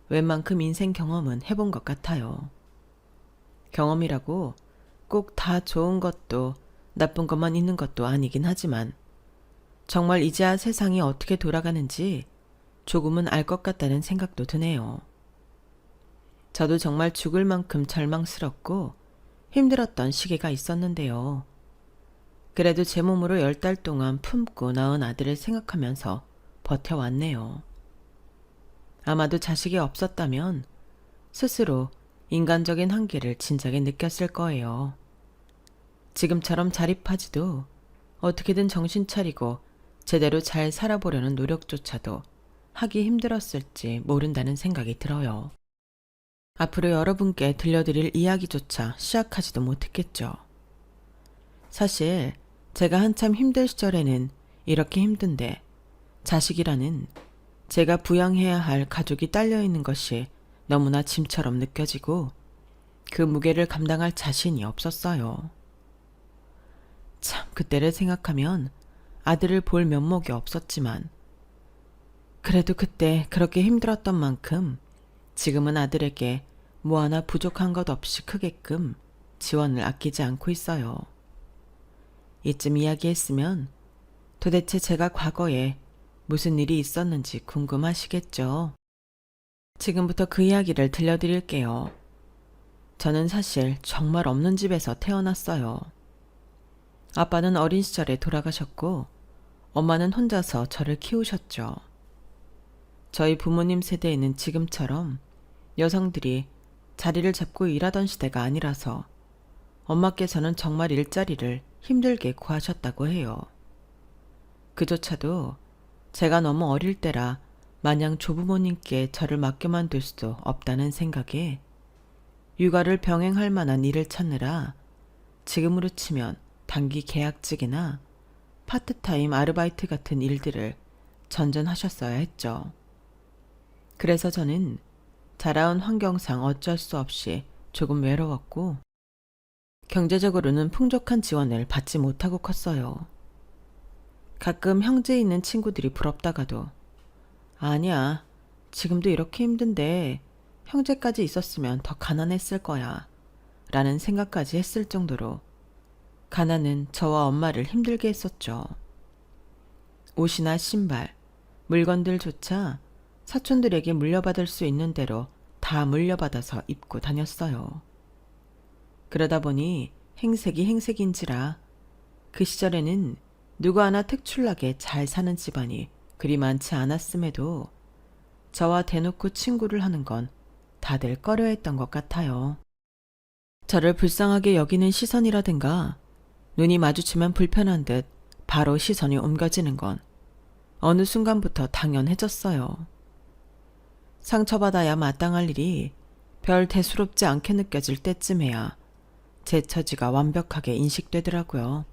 웬만큼 인생 경험은 해본 것 같아요. 경험이라고 꼭 다 좋은 것도 나쁜 것만 있는 것도 아니긴 하지만 정말 이제야 세상이 어떻게 돌아가는지 조금은 알 것 같다는 생각도 드네요. 저도 정말 죽을 만큼 절망스럽고 힘들었던 시기가 있었는데요. 그래도 제 몸으로 10달 동안 품고 낳은 아들을 생각하면서 버텨왔네요. 아마도 자식이 없었다면 스스로 인간적인 한계를 진작에 느꼈을 거예요. 지금처럼 자립하지도 어떻게든 정신 차리고 제대로 잘 살아보려는 노력조차도 하기 힘들었을지 모른다는 생각이 들어요. 앞으로 여러분께 들려드릴 이야기조차 시작하지도 못했겠죠. 사실 제가 한참 힘들 시절에는 이렇게 힘든데 자식이라는 제가 부양해야 할 가족이 딸려있는 것이 너무나 짐처럼 느껴지고 그 무게를 감당할 자신이 없었어요. 참 그때를 생각하면 아들을 볼 면목이 없었지만 그래도 그때 그렇게 힘들었던 만큼 지금은 아들에게 뭐 하나 부족한 것 없이 크게끔 지원을 아끼지 않고 있어요. 이쯤 이야기했으면 도대체 제가 과거에 무슨 일이 있었는지 궁금하시겠죠? 지금부터 그 이야기를 들려드릴게요. 저는 사실 정말 없는 집에서 태어났어요. 아빠는 어린 시절에 돌아가셨고 엄마는 혼자서 저를 키우셨죠. 저희 부모님 세대에는 지금처럼 여성들이 자리를 잡고 일하던 시대가 아니라서 엄마께서는 정말 일자리를 힘들게 구하셨다고 해요. 그조차도 제가 너무 어릴 때라 마냥 조부모님께 저를 맡겨만 둘 수도 없다는 생각에 육아를 병행할 만한 일을 찾느라 지금으로 치면 단기 계약직이나 파트타임 아르바이트 같은 일들을 전전하셨어야 했죠. 그래서 저는 자라온 환경상 어쩔 수 없이 조금 외로웠고 경제적으로는 풍족한 지원을 받지 못하고 컸어요. 가끔 형제 있는 친구들이 부럽다가도 아니야, 지금도 이렇게 힘든데 형제까지 있었으면 더 가난했을 거야 라는 생각까지 했을 정도로 가난은 저와 엄마를 힘들게 했었죠. 옷이나 신발, 물건들조차 사촌들에게 물려받을 수 있는 대로 다 물려받아서 입고 다녔어요. 그러다 보니 행색이 행색인지라 그 시절에는 누구 하나 특출나게 잘 사는 집안이 그리 많지 않았음에도 저와 대놓고 친구를 하는 건 다들 꺼려했던 것 같아요. 저를 불쌍하게 여기는 시선이라든가 눈이 마주치면 불편한 듯 바로 시선이 옮겨지는 건 어느 순간부터 당연해졌어요. 상처받아야 마땅할 일이 별 대수롭지 않게 느껴질 때쯤에야 제 처지가 완벽하게 인식되더라고요.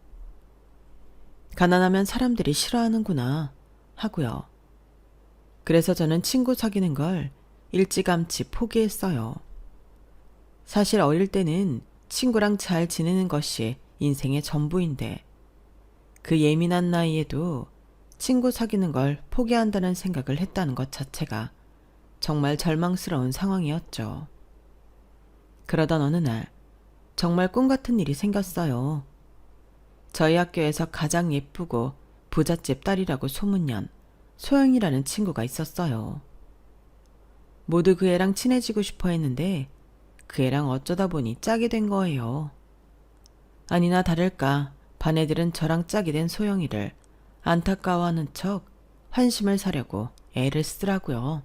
가난하면 사람들이 싫어하는구나 하고요. 그래서 저는 친구 사귀는 걸 일찌감치 포기했어요. 사실 어릴 때는 친구랑 잘 지내는 것이 인생의 전부인데 그 예민한 나이에도 친구 사귀는 걸 포기한다는 생각을 했다는 것 자체가 정말 절망스러운 상황이었죠. 그러던 어느 날 정말 꿈 같은 일이 생겼어요. 저희 학교에서 가장 예쁘고 부잣집 딸이라고 소문난 소영이라는 친구가 있었어요. 모두 그 애랑 친해지고 싶어 했는데 그 애랑 어쩌다 보니 짝이 된 거예요. 아니나 다를까 반 애들은 저랑 짝이 된 소영이를 안타까워하는 척 환심을 사려고 애를 쓰더라고요.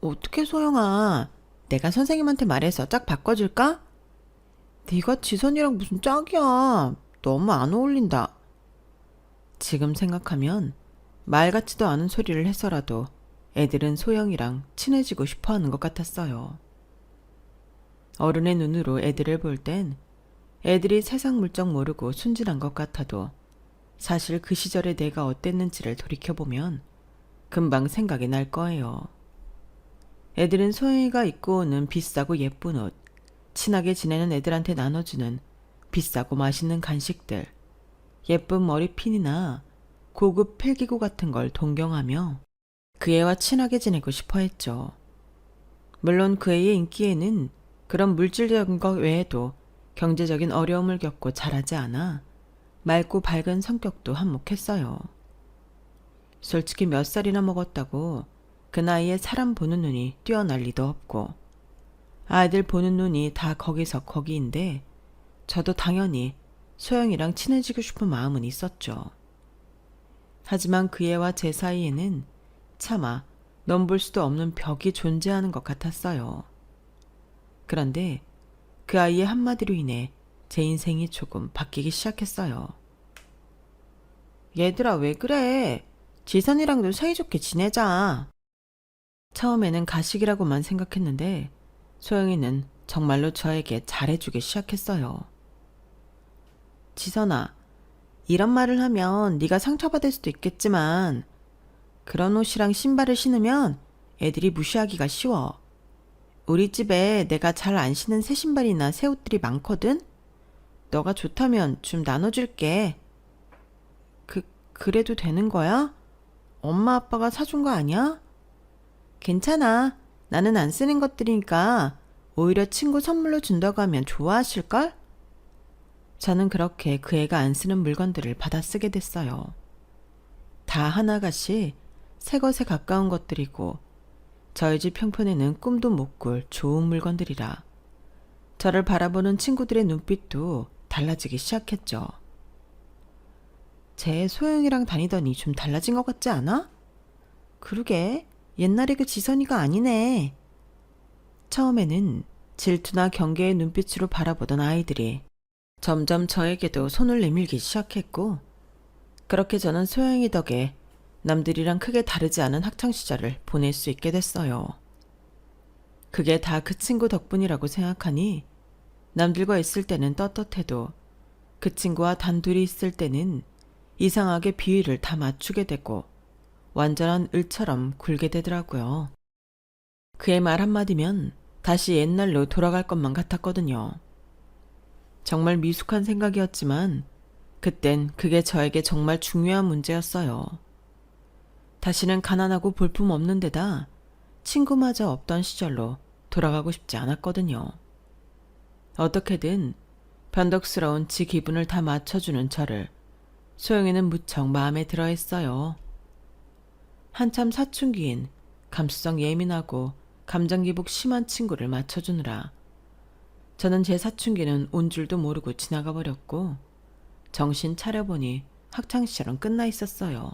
어떻게 소영아, 내가 선생님한테 말해서 짝 바꿔줄까? 네가 지선이랑 무슨 짝이야. 너무 안 어울린다. 지금 생각하면 말 같지도 않은 소리를 해서라도 애들은 소영이랑 친해지고 싶어 하는 것 같았어요. 어른의 눈으로 애들을 볼 땐 애들이 세상 물정 모르고 순진한 것 같아도 사실 그 시절에 내가 어땠는지를 돌이켜보면 금방 생각이 날 거예요. 애들은 소영이가 입고 오는 비싸고 예쁜 옷, 친하게 지내는 애들한테 나눠주는 비싸고 맛있는 간식들, 예쁜 머리핀이나 고급 필기구 같은 걸 동경하며 그 애와 친하게 지내고 싶어 했죠. 물론 그 애의 인기에는 그런 물질적인 것 외에도 경제적인 어려움을 겪고 자라지 않아 맑고 밝은 성격도 한몫했어요. 솔직히 몇 살이나 먹었다고 그 나이에 사람 보는 눈이 뛰어날 리도 없고 아이들 보는 눈이 다 거기서 거기인데 저도 당연히 소영이랑 친해지고 싶은 마음은 있었죠. 하지만 그 애와 제 사이에는 차마 넘볼 수도 없는 벽이 존재하는 것 같았어요. 그런데 그 아이의 한마디로 인해 제 인생이 조금 바뀌기 시작했어요. 얘들아 왜 그래? 지선이랑도 사이좋게 지내자. 처음에는 가식이라고만 생각했는데 소영이는 정말로 저에게 잘해주기 시작했어요. 지선아, 이런 말을 하면 네가 상처받을 수도 있겠지만 그런 옷이랑 신발을 신으면 애들이 무시하기가 쉬워. 우리 집에 내가 잘 안 신은 새 신발이나 새 옷들이 많거든? 너가 좋다면 좀 나눠줄게. 그래도 되는 거야? 엄마 아빠가 사준 거 아니야? 괜찮아. 나는 안 쓰는 것들이니까 오히려 친구 선물로 준다고 하면 좋아하실걸? 저는 그렇게 그 애가 안 쓰는 물건들을 받아 쓰게 됐어요. 다 하나같이 새 것에 가까운 것들이고 저희 집 형편에는 꿈도 못 꿀 좋은 물건들이라 저를 바라보는 친구들의 눈빛도 달라지기 시작했죠. 쟤 소영이랑 다니더니 좀 달라진 것 같지 않아? 그러게, 옛날에 그 지선이가 아니네. 처음에는 질투나 경계의 눈빛으로 바라보던 아이들이 점점 저에게도 손을 내밀기 시작했고 그렇게 저는 소영이 덕에 남들이랑 크게 다르지 않은 학창시절을 보낼 수 있게 됐어요. 그게 다 그 친구 덕분이라고 생각하니 남들과 있을 때는 떳떳해도 그 친구와 단둘이 있을 때는 이상하게 비위를 다 맞추게 되고 완전한 을처럼 굴게 되더라고요. 그의 말 한마디면 다시 옛날로 돌아갈 것만 같았거든요. 정말 미숙한 생각이었지만 그땐 그게 저에게 정말 중요한 문제였어요. 다시는 가난하고 볼품없는 데다 친구마저 없던 시절로 돌아가고 싶지 않았거든요. 어떻게든 변덕스러운 지 기분을 다 맞춰주는 저를 소영이는 무척 마음에 들어했어요. 한참 사춘기인 감수성 예민하고 감정기복 심한 친구를 맞춰주느라 저는 제 사춘기는 온 줄도 모르고 지나가 버렸고 정신 차려보니 학창시절은 끝나 있었어요.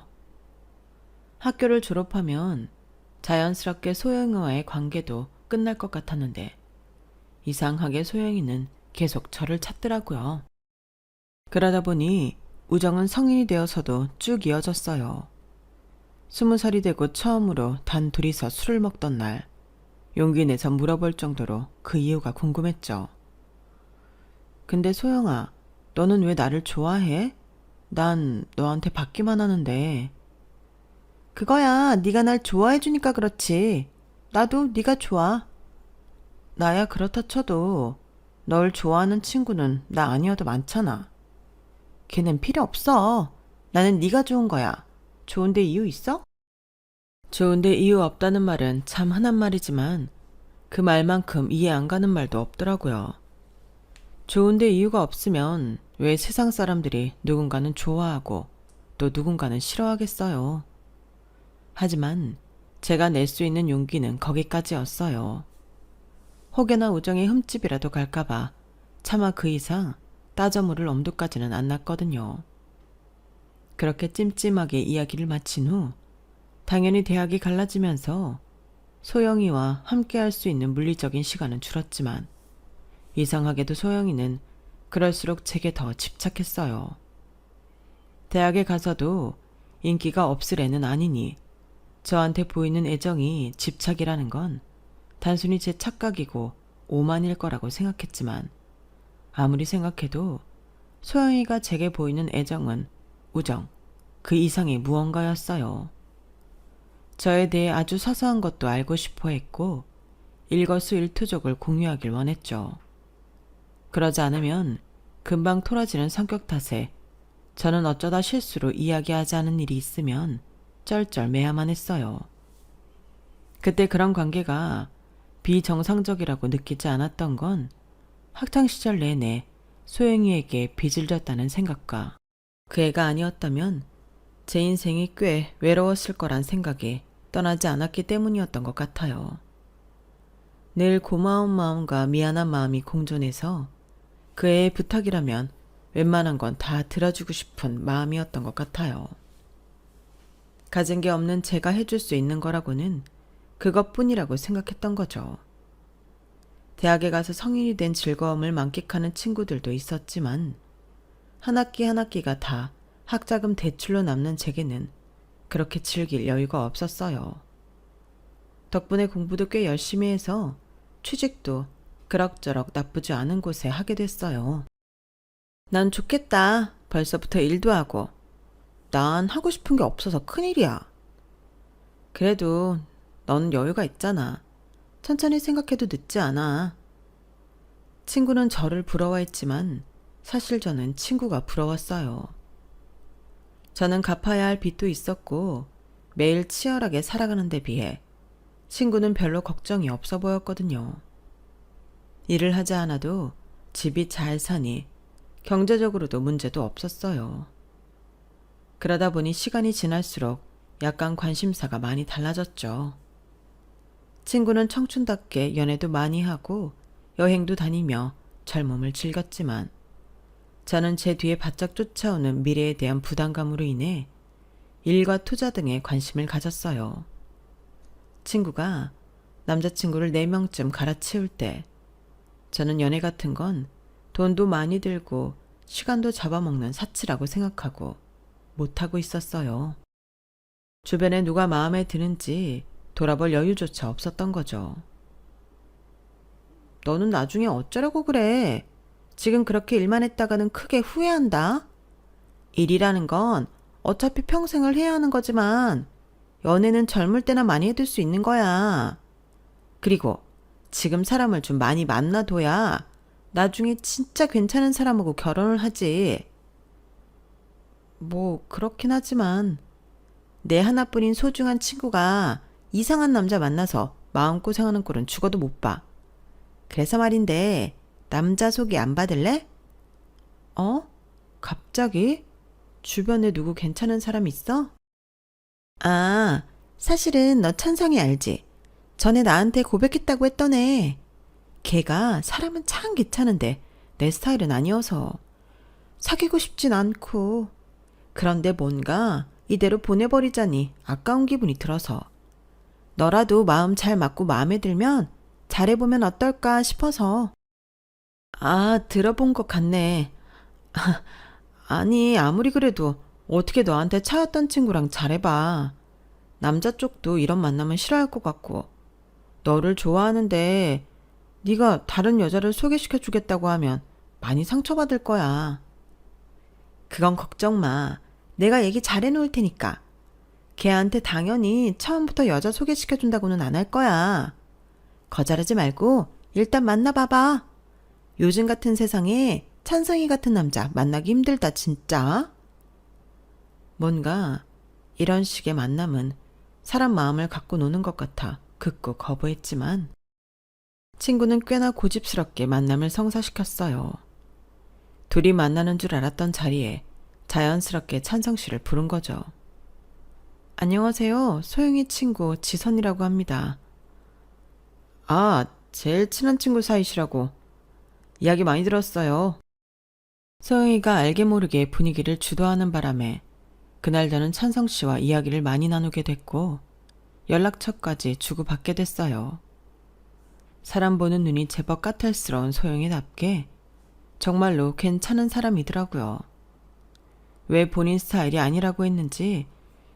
학교를 졸업하면 자연스럽게 소영이와의 관계도 끝날 것 같았는데 이상하게 소영이는 계속 저를 찾더라고요. 그러다 보니 우정은 성인이 되어서도 쭉 이어졌어요. 20살이 되고 처음으로 단 둘이서 술을 먹던 날 용기 내서 물어볼 정도로 그 이유가 궁금했죠. 근데 소영아, 너는 왜 나를 좋아해? 난 너한테 받기만 하는데. 그거야 네가 날 좋아해 주니까 그렇지. 나도 네가 좋아. 나야 그렇다 쳐도 널 좋아하는 친구는 나 아니어도 많잖아. 걔는 필요 없어. 나는 네가 좋은 거야. 좋은데 이유 있어? 좋은데 이유 없다는 말은 참 흔한 말이지만 그 말만큼 이해 안 가는 말도 없더라고요. 좋은데 이유가 없으면 왜 세상 사람들이 누군가는 좋아하고 또 누군가는 싫어하겠어요. 하지만 제가 낼 수 있는 용기는 거기까지였어요. 혹여나 우정의 흠집이라도 갈까봐 차마 그 이상 따져 물을 엄두까지는 안 났거든요. 그렇게 찜찜하게 이야기를 마친 후 당연히 대학이 갈라지면서 소영이와 함께할 수 있는 물리적인 시간은 줄었지만 이상하게도 소영이는 그럴수록 제게 더 집착했어요. 대학에 가서도 인기가 없을 애는 아니니 저한테 보이는 애정이 집착이라는 건 단순히 제 착각이고 오만일 거라고 생각했지만 아무리 생각해도 소영이가 제게 보이는 애정은 우정, 그 이상의 무언가였어요. 저에 대해 아주 사소한 것도 알고 싶어 했고 일거수일투족을 공유하길 원했죠. 그러지 않으면 금방 토라지는 성격 탓에 저는 어쩌다 실수로 이야기하지 않은 일이 있으면 쩔쩔매야만 했어요. 그때 그런 관계가 비정상적이라고 느끼지 않았던 건 학창시절 내내 소영이에게 빚을 졌다는 생각과 그 애가 아니었다면 제 인생이 꽤 외로웠을 거란 생각이 떠나지 않았기 때문이었던 것 같아요. 늘 고마운 마음과 미안한 마음이 공존해서 그 애의 부탁이라면 웬만한 건 다 들어주고 싶은 마음이었던 것 같아요. 가진 게 없는 제가 해줄 수 있는 거라고는 그것뿐이라고 생각했던 거죠. 대학에 가서 성인이 된 즐거움을 만끽하는 친구들도 있었지만 한 학기 한 학기가 다 학자금 대출로 남는 제게는 그렇게 즐길 여유가 없었어요. 덕분에 공부도 꽤 열심히 해서 취직도 그럭저럭 나쁘지 않은 곳에 하게 됐어요. 난 좋겠다. 벌써부터 일도 하고. 난 하고 싶은 게 없어서 큰일이야. 그래도 넌 여유가 있잖아. 천천히 생각해도 늦지 않아. 친구는 저를 부러워했지만 사실 저는 친구가 부러웠어요. 저는 갚아야 할 빚도 있었고 매일 치열하게 살아가는 데 비해 친구는 별로 걱정이 없어 보였거든요. 일을 하지 않아도 집이 잘 사니 경제적으로도 문제도 없었어요. 그러다 보니 시간이 지날수록 약간 관심사가 많이 달라졌죠. 친구는 청춘답게 연애도 많이 하고 여행도 다니며 젊음을 즐겼지만 저는 제 뒤에 바짝 쫓아오는 미래에 대한 부담감으로 인해 일과 투자 등에 관심을 가졌어요. 친구가 남자친구를 4명쯤 갈아치울 때 저는 연애 같은 건 돈도 많이 들고 시간도 잡아먹는 사치라고 생각하고 못하고 있었어요. 주변에 누가 마음에 드는지 돌아볼 여유조차 없었던 거죠. 너는 나중에 어쩌려고 그래? 지금 그렇게 일만 했다가는 크게 후회한다. 일이라는 건 어차피 평생을 해야 하는 거지만 연애는 젊을 때나 많이 해둘 수 있는 거야. 그리고 지금 사람을 좀 많이 만나둬야 나중에 진짜 괜찮은 사람하고 결혼을 하지. 뭐 그렇긴 하지만 내 하나뿐인 소중한 친구가 이상한 남자 만나서 마음고생하는 꼴은 죽어도 못 봐. 그래서 말인데 남자 소개 안 받을래? 어? 갑자기? 주변에 누구 괜찮은 사람 있어? 아, 사실은 너 찬성이 알지? 전에 나한테 고백했다고 했던 애. 걔가 사람은 참 괜찮은데 내 스타일은 아니어서 사귀고 싶진 않고. 그런데 뭔가 이대로 보내버리자니 아까운 기분이 들어서. 너라도 마음 잘 맞고 마음에 들면 잘해보면 어떨까 싶어서. 아, 들어본 것 같네. 아니, 아무리 그래도 어떻게 너한테 차였던 친구랑 잘해봐. 남자 쪽도 이런 만남은 싫어할 것 같고. 너를 좋아하는데 네가 다른 여자를 소개시켜 주겠다고 하면 많이 상처받을 거야. 그건 걱정 마. 내가 얘기 잘해 놓을 테니까. 걔한테 당연히 처음부터 여자 소개시켜 준다고는 안 할 거야. 거절하지 말고 일단 만나봐봐. 요즘 같은 세상에 찬성이 같은 남자 만나기 힘들다 진짜. 뭔가 이런 식의 만남은 사람 마음을 갖고 노는 것 같아 극구 거부했지만 친구는 꽤나 고집스럽게 만남을 성사시켰어요. 둘이 만나는 줄 알았던 자리에 자연스럽게 찬성 씨를 부른 거죠. 안녕하세요. 소영이 친구 지선이라고 합니다. 아, 제일 친한 친구 사이시라고. 이야기 많이 들었어요. 소영이가 알게 모르게 분위기를 주도하는 바람에 그날 저는 찬성 씨와 이야기를 많이 나누게 됐고 연락처까지 주고받게 됐어요. 사람 보는 눈이 제법 까탈스러운 소영이답게 정말로 괜찮은 사람이더라고요. 왜 본인 스타일이 아니라고 했는지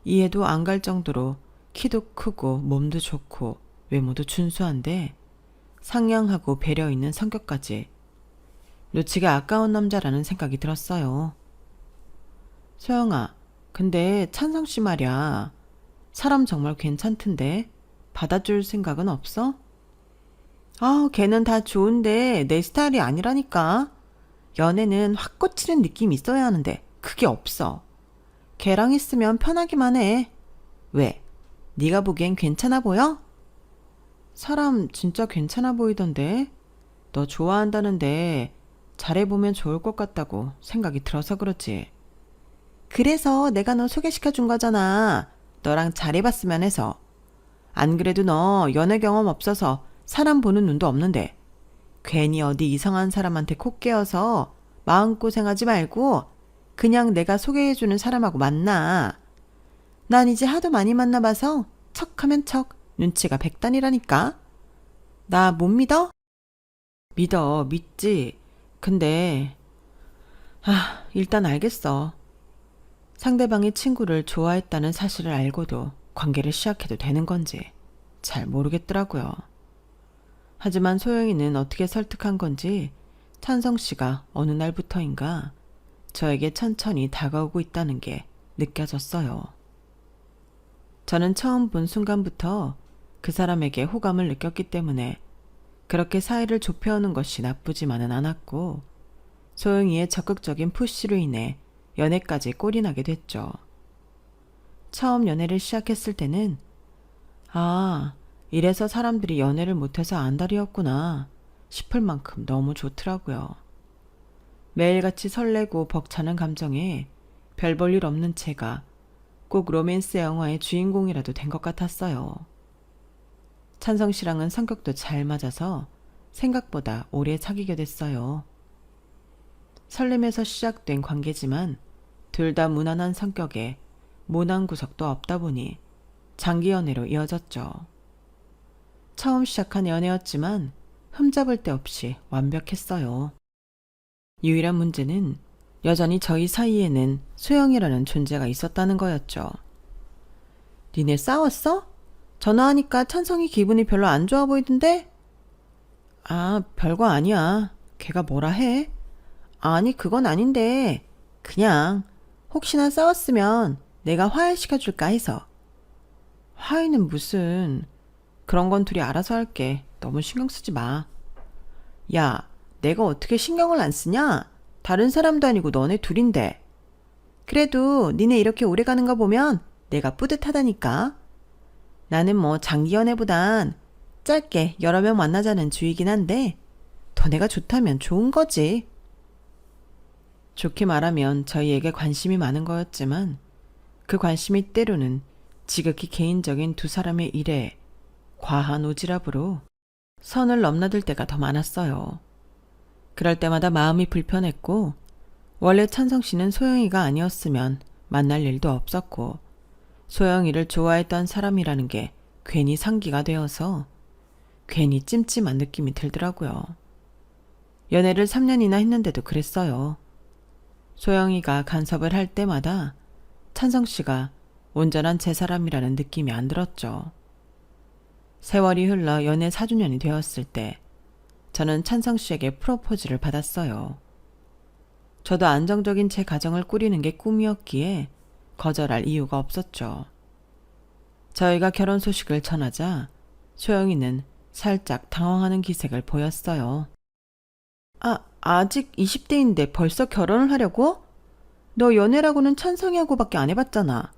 이해도 안 갈 정도로 키도 크고 몸도 좋고 외모도 준수한데 상냥하고 배려 있는 성격까지 놓치기 아까운 남자라는 생각이 들었어요. 소영아, 근데 찬성 씨 말이야. 사람 정말 괜찮던데 받아줄 생각은 없어? 아, 걔는 다 좋은데 내 스타일이 아니라니까. 연애는 확 꽂히는 느낌이 있어야 하는데 그게 없어. 걔랑 있으면 편하기만 해. 왜? 네가 보기엔 괜찮아 보여? 사람 진짜 괜찮아 보이던데. 너 좋아한다는데 잘해보면 좋을 것 같다고 생각이 들어서 그렇지. 그래서 내가 너 소개시켜 준 거잖아. 너랑 잘해봤으면 해서. 안 그래도 너 연애 경험 없어서 사람 보는 눈도 없는데 괜히 어디 이상한 사람한테 코 깨어서 마음고생하지 말고 그냥 내가 소개해주는 사람하고 만나. 난 이제 하도 많이 만나봐서 척하면 척 눈치가 백단이라니까. 나 못 믿어? 믿어, 믿지. 근데 일단 알겠어. 상대방이 친구를 좋아했다는 사실을 알고도 관계를 시작해도 되는 건지 잘 모르겠더라고요. 하지만 소영이는 어떻게 설득한 건지 찬성 씨가 어느 날부터인가 저에게 천천히 다가오고 있다는 게 느껴졌어요. 저는 처음 본 순간부터 그 사람에게 호감을 느꼈기 때문에 그렇게 사이를 좁혀오는 것이 나쁘지만은 않았고 소영이의 적극적인 푸시로 인해 연애까지 꼴이 나게 됐죠. 처음 연애를 시작했을 때는 이래서 사람들이 연애를 못해서 안달이었구나 싶을 만큼 너무 좋더라고요. 매일같이 설레고 벅차는 감정에 별 볼 일 없는 제가 꼭 로맨스 영화의 주인공이라도 된 것 같았어요. 찬성 씨랑은 성격도 잘 맞아서 생각보다 오래 사귀게 됐어요. 설렘에서 시작된 관계지만 둘 다 무난한 성격에 모난 구석도 없다 보니 장기 연애로 이어졌죠. 처음 시작한 연애였지만 흠잡을 데 없이 완벽했어요. 유일한 문제는 여전히 저희 사이에는 소영이라는 존재가 있었다는 거였죠. 니네 싸웠어? 전화하니까 찬성이 기분이 별로 안 좋아 보이던데? 별거 아니야. 걔가 뭐라 해? 아니, 그건 아닌데 그냥 혹시나 싸웠으면 내가 화해시켜줄까 해서. 화해는 무슨. 그런 건 둘이 알아서 할게. 너무 신경 쓰지 마. 야, 내가 어떻게 신경을 안 쓰냐? 다른 사람도 아니고 너네 둘인데. 그래도 니네 이렇게 오래 가는 거 보면 내가 뿌듯하다니까. 나는 뭐 장기 연애보단 짧게 여러 명 만나자는 주의긴 한데 더 내가 좋다면 좋은 거지. 좋게 말하면 저희에게 관심이 많은 거였지만 그 관심이 때로는 지극히 개인적인 두 사람의 일에 과한 오지랖으로 선을 넘나들 때가 더 많았어요. 그럴 때마다 마음이 불편했고 원래 찬성 씨는 소영이가 아니었으면 만날 일도 없었고 소영이를 좋아했던 사람이라는 게 괜히 상기가 되어서 괜히 찜찜한 느낌이 들더라고요. 연애를 3년이나 했는데도 그랬어요. 소영이가 간섭을 할 때마다 찬성 씨가 온전한 제 사람이라는 느낌이 안 들었죠. 세월이 흘러 연애 4주년이 되었을 때 저는 찬성 씨에게 프로포즈를 받았어요. 저도 안정적인 제 가정을 꾸리는 게 꿈이었기에 거절할 이유가 없었죠. 저희가 결혼 소식을 전하자 소영이는 살짝 당황하는 기색을 보였어요. 아직 20대인데 벌써 결혼을 하려고? 너 연애라고는 찬성이하고밖에 안 해봤잖아.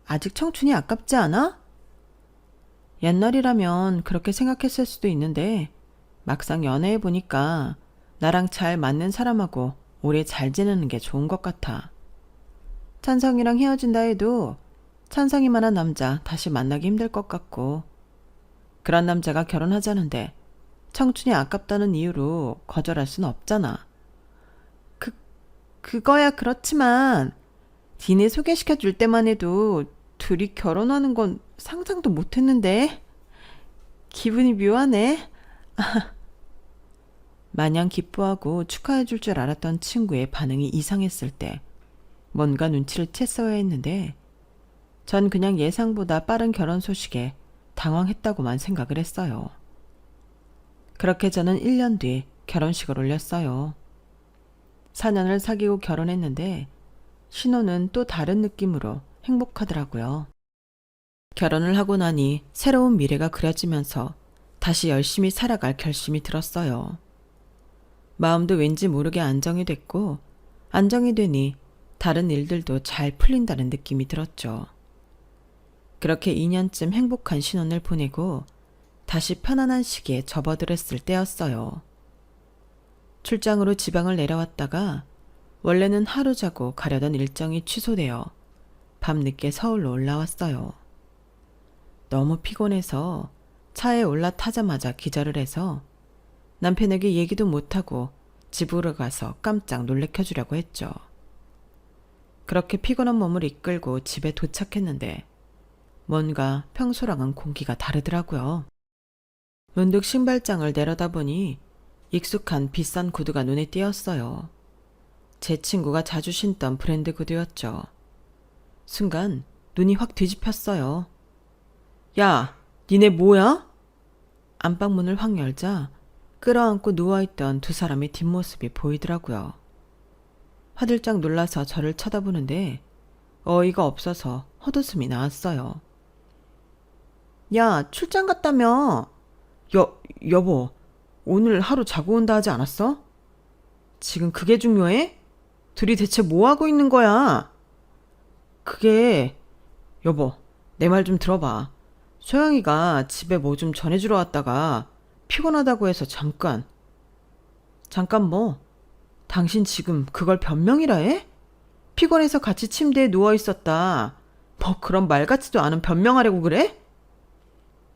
아직 청춘이 아깝지 않아? 옛날이라면 그렇게 생각했을 수도 있는데 막상 연애해보니까 나랑 잘 맞는 사람하고 오래 잘 지내는 게 좋은 것 같아. 찬성이랑 헤어진다 해도 찬성이만한 남자 다시 만나기 힘들 것 같고 그런 남자가 결혼하자는데 청춘이 아깝다는 이유로 거절할 순 없잖아. 그거야 그렇지만 니네 소개시켜 줄 때만 해도 둘이 결혼하는 건 상상도 못했는데 기분이 묘하네. 마냥 기뻐하고 축하해 줄 줄 알았던 친구의 반응이 이상했을 때 뭔가 눈치를 챘어야 했는데 전 그냥 예상보다 빠른 결혼 소식에 당황했다고만 생각을 했어요. 그렇게 저는 1년 뒤 결혼식을 올렸어요. 4년을 사귀고 결혼했는데 신혼은 또 다른 느낌으로 행복하더라고요. 결혼을 하고 나니 새로운 미래가 그려지면서 다시 열심히 살아갈 결심이 들었어요. 마음도 왠지 모르게 안정이 됐고 안정이 되니 다른 일들도 잘 풀린다는 느낌이 들었죠. 그렇게 2년쯤 행복한 신혼을 보내고 다시 편안한 시기에 접어들었을 때였어요. 출장으로 지방을 내려왔다가 원래는 하루 자고 가려던 일정이 취소되어 밤늦게 서울로 올라왔어요. 너무 피곤해서 차에 올라타자마자 기절을 해서 남편에게 얘기도 못하고 집으로 가서 깜짝 놀래켜주려고 했죠. 그렇게 피곤한 몸을 이끌고 집에 도착했는데 뭔가 평소랑은 공기가 다르더라고요. 문득 신발장을 내려다보니 익숙한 비싼 구두가 눈에 띄었어요. 제 친구가 자주 신던 브랜드 구두였죠. 순간 눈이 확 뒤집혔어요. 야, 니네 뭐야? 안방문을 확 열자 끌어안고 누워있던 두 사람의 뒷모습이 보이더라고요. 화들짝 놀라서 저를 쳐다보는데 어이가 없어서 헛웃음이 나왔어요. 야, 출장 갔다며? 여보, 오늘 하루 자고 온다 하지 않았어? 지금 그게 중요해? 둘이 대체 뭐 하고 있는 거야? 여보, 내 말 좀 들어봐. 소영이가 집에 뭐 좀 전해주러 왔다가 피곤하다고 해서 잠깐 뭐? 당신 지금 그걸 변명이라 해? 피곤해서 같이 침대에 누워 있었다. 뭐 그런 말 같지도 않은 변명하려고 그래?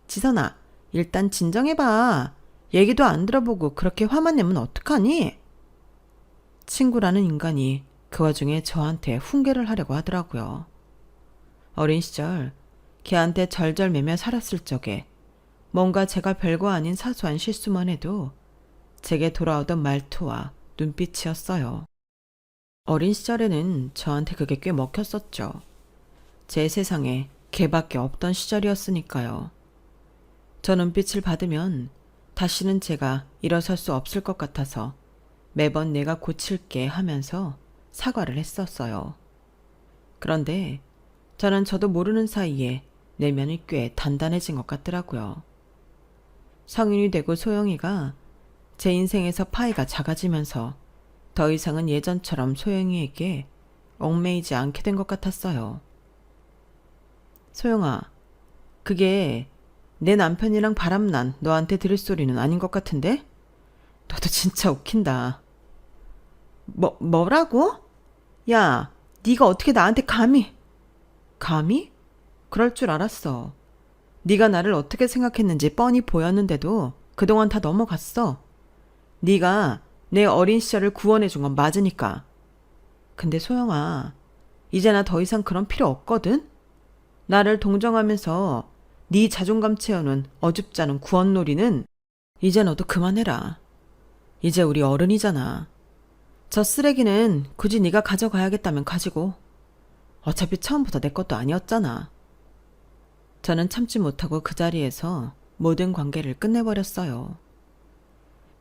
지선아, 일단 진정해봐. 얘기도 안 들어보고 그렇게 화만 내면 어떡하니? 친구라는 인간이 그 와중에 저한테 훈계를 하려고 하더라고요. 어린 시절 걔한테 절절매며 살았을 적에 뭔가 제가 별거 아닌 사소한 실수만 해도 제게 돌아오던 말투와 눈빛이었어요. 어린 시절에는 저한테 그게 꽤 먹혔었죠. 제 세상에 걔밖에 없던 시절이었으니까요. 저 눈빛을 받으면 다시는 제가 일어설 수 없을 것 같아서 매번 내가 고칠게 하면서 사과를 했었어요. 그런데 저는 저도 모르는 사이에 내면이 꽤 단단해진 것 같더라고요. 성인이 되고 소영이가 제 인생에서 파이가 작아지면서 더 이상은 예전처럼 소영이에게 얽매이지 않게 된 것 같았어요. 소영아, 그게 내 남편이랑 바람난 너한테 들을 소리는 아닌 것 같은데? 너도 진짜 웃긴다. 뭐라고? 야, 네가 어떻게 나한테 감히? 감히? 그럴 줄 알았어. 네가 나를 어떻게 생각했는지 뻔히 보였는데도 그동안 다 넘어갔어. 네가 내 어린 시절을 구원해 준 건 맞으니까. 근데 소영아, 이제 나 더 이상 그런 필요 없거든? 나를 동정하면서 네 자존감 채우는 어줍지 않은 구원놀이는 이제 너도 그만해라. 이제 우리 어른이잖아. 저 쓰레기는 굳이 네가 가져가야겠다면 가지고. 어차피 처음부터 내 것도 아니었잖아. 저는 참지 못하고 그 자리에서 모든 관계를 끝내버렸어요.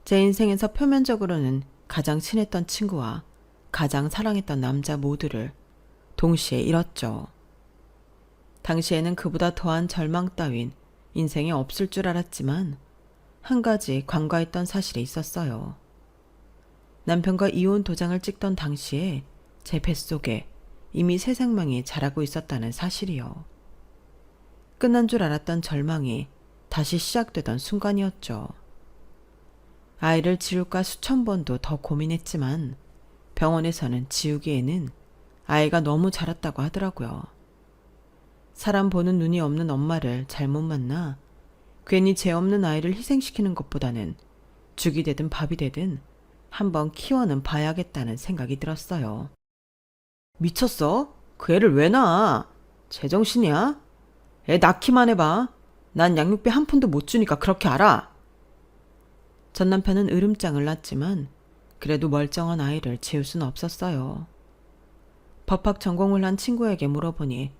제 인생에서 표면적으로는 가장 친했던 친구와 가장 사랑했던 남자 모두를 동시에 잃었죠. 당시에는 그보다 더한 절망 따윈 인생에 없을 줄 알았지만 한 가지 관과했던 사실이 있었어요. 남편과 이혼 도장을 찍던 당시에 제 뱃속에 이미 새 생명이 자라고 있었다는 사실이요. 끝난 줄 알았던 절망이 다시 시작되던 순간이었죠. 아이를 지울까 수천 번도 더 고민했지만 병원에서는 지우기에는 아이가 너무 자랐다고 하더라고요. 사람 보는 눈이 없는 엄마를 잘못 만나 괜히 죄 없는 아이를 희생시키는 것보다는 죽이 되든 밥이 되든 한번 키워는 봐야겠다는 생각이 들었어요. 미쳤어? 그 애를 왜 낳아? 제정신이야? 애 낳기만 해봐. 난 양육비 한 푼도 못 주니까 그렇게 알아. 전 남편은 으름장을 놨지만 그래도 멀쩡한 아이를 지울 수는 없었어요. 법학 전공을 한 친구에게 물어보니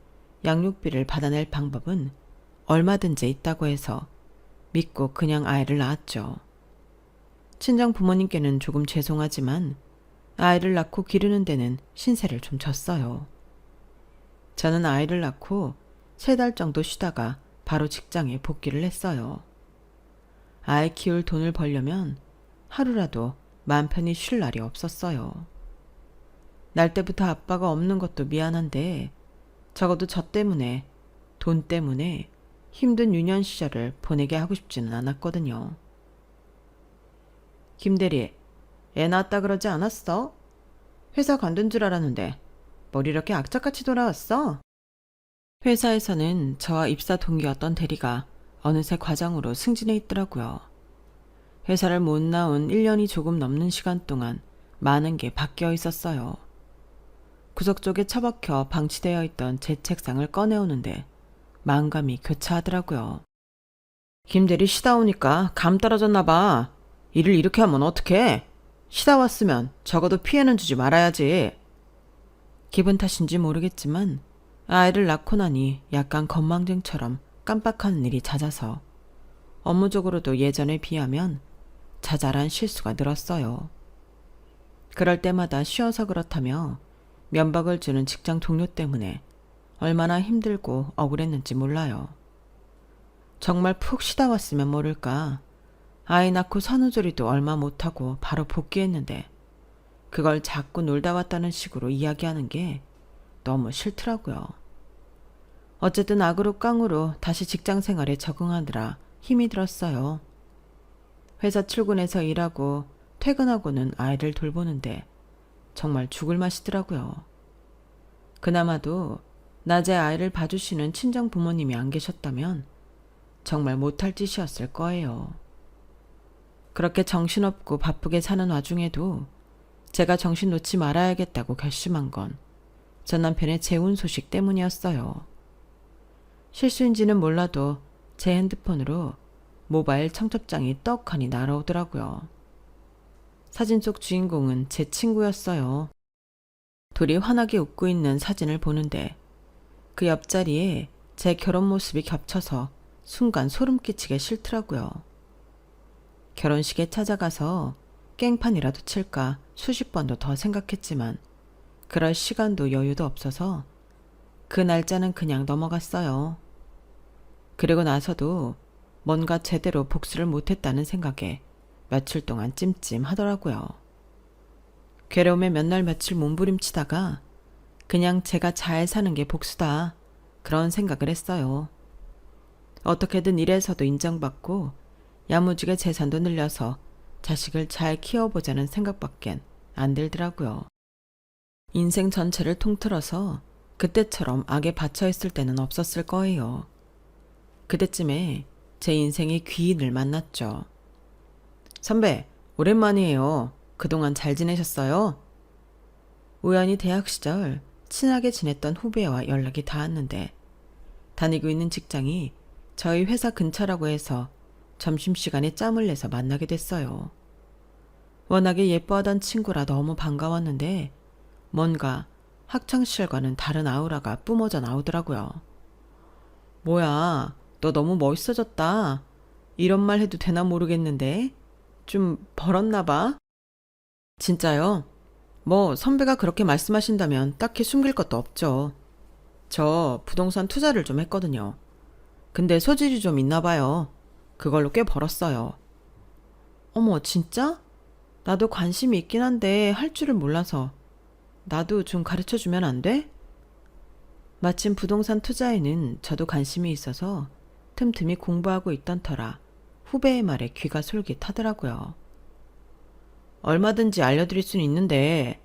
양육비를 받아낼 방법은 얼마든지 있다고 해서 믿고 그냥 아이를 낳았죠. 친정 부모님께는 조금 죄송하지만 아이를 낳고 기르는 데는 신세를 좀 졌어요. 저는 아이를 낳고 3달 정도 쉬다가 바로 직장에 복귀를 했어요. 아이 키울 돈을 벌려면 하루라도 마음 편히 쉴 날이 없었어요. 날 때부터 아빠가 없는 것도 미안한데 적어도 저 때문에, 돈 때문에 힘든 유년 시절을 보내게 하고 싶지는 않았거든요. 김대리, 애 낳았다 그러지 않았어? 회사 관둔 줄 알았는데 뭘 이렇게 악착같이 돌아왔어? 회사에서는 저와 입사 동기였던 대리가 어느새 과장으로 승진해 있더라고요. 회사를 못 나온 1년이 조금 넘는 시간 동안 많은 게 바뀌어 있었어요. 구석 쪽에 처박혀 방치되어 있던 제 책상을 꺼내오는데 마음감이 교차하더라고요. 김대리 쉬다 오니까 감 떨어졌나 봐. 일을 이렇게 하면 어떡해? 쉬다 왔으면 적어도 피해는 주지 말아야지. 기분 탓인지 모르겠지만 아이를 낳고 나니 약간 건망증처럼 깜빡하는 일이 잦아서 업무적으로도 예전에 비하면 자잘한 실수가 늘었어요. 그럴 때마다 쉬어서 그렇다며 면박을 주는 직장 동료 때문에 얼마나 힘들고 억울했는지 몰라요. 정말 푹 쉬다 왔으면 모를까. 아이 낳고 산후조리도 얼마 못하고 바로 복귀했는데 그걸 자꾸 놀다 왔다는 식으로 이야기하는 게 너무 싫더라고요. 어쨌든 악으로 깡으로 다시 직장 생활에 적응하느라 힘이 들었어요. 회사 출근해서 일하고 퇴근하고는 아이를 돌보는데 정말 죽을 맛이더라고요. 그나마도 낮에 아이를 봐주시는 친정 부모님이 안 계셨다면 정말 못할 짓이었을 거예요. 그렇게 정신없고 바쁘게 사는 와중에도 제가 정신 놓지 말아야겠다고 결심한 건 전 남편의 재혼 소식 때문이었어요. 실수인지는 몰라도 제 핸드폰으로 모바일 청첩장이 떡하니 날아오더라고요. 사진 속 주인공은 제 친구였어요. 둘이 환하게 웃고 있는 사진을 보는데 그 옆자리에 제 결혼 모습이 겹쳐서 순간 소름 끼치게 싫더라고요. 결혼식에 찾아가서 깽판이라도 칠까 수십 번도 더 생각했지만 그럴 시간도 여유도 없어서 그 날짜는 그냥 넘어갔어요. 그리고 나서도 뭔가 제대로 복수를 못했다는 생각에 며칠 동안 찜찜하더라고요. 괴로움에 몇 날 며칠 몸부림치다가 그냥 제가 잘 사는 게 복수다 그런 생각을 했어요. 어떻게든 일에서도 인정받고 야무지게 재산도 늘려서 자식을 잘 키워보자는 생각밖엔 안 들더라고요. 인생 전체를 통틀어서 그때처럼 악에 받쳐있을 때는 없었을 거예요. 그때쯤에 제 인생의 귀인을 만났죠. 선배, 오랜만이에요. 그동안 잘 지내셨어요? 우연히 대학 시절 친하게 지냈던 후배와 연락이 닿았는데 다니고 있는 직장이 저희 회사 근처라고 해서 점심시간에 짬을 내서 만나게 됐어요. 워낙에 예뻐하던 친구라 너무 반가웠는데 뭔가 학창시절과는 다른 아우라가 뿜어져 나오더라고요. 뭐야, 너 너무 멋있어졌다. 이런 말 해도 되나 모르겠는데 좀 벌었나 봐? 진짜요? 뭐 선배가 그렇게 말씀하신다면 딱히 숨길 것도 없죠. 저 부동산 투자를 좀 했거든요. 근데 소질이 좀 있나 봐요. 그걸로 꽤 벌었어요. 어머, 진짜? 나도 관심이 있긴 한데 할 줄을 몰라서 나도 좀 가르쳐 주면 안 돼? 마침 부동산 투자에는 저도 관심이 있어서 틈틈이 공부하고 있던 터라 후배의 말에 귀가 솔깃하더라고요. 얼마든지 알려드릴 수는 있는데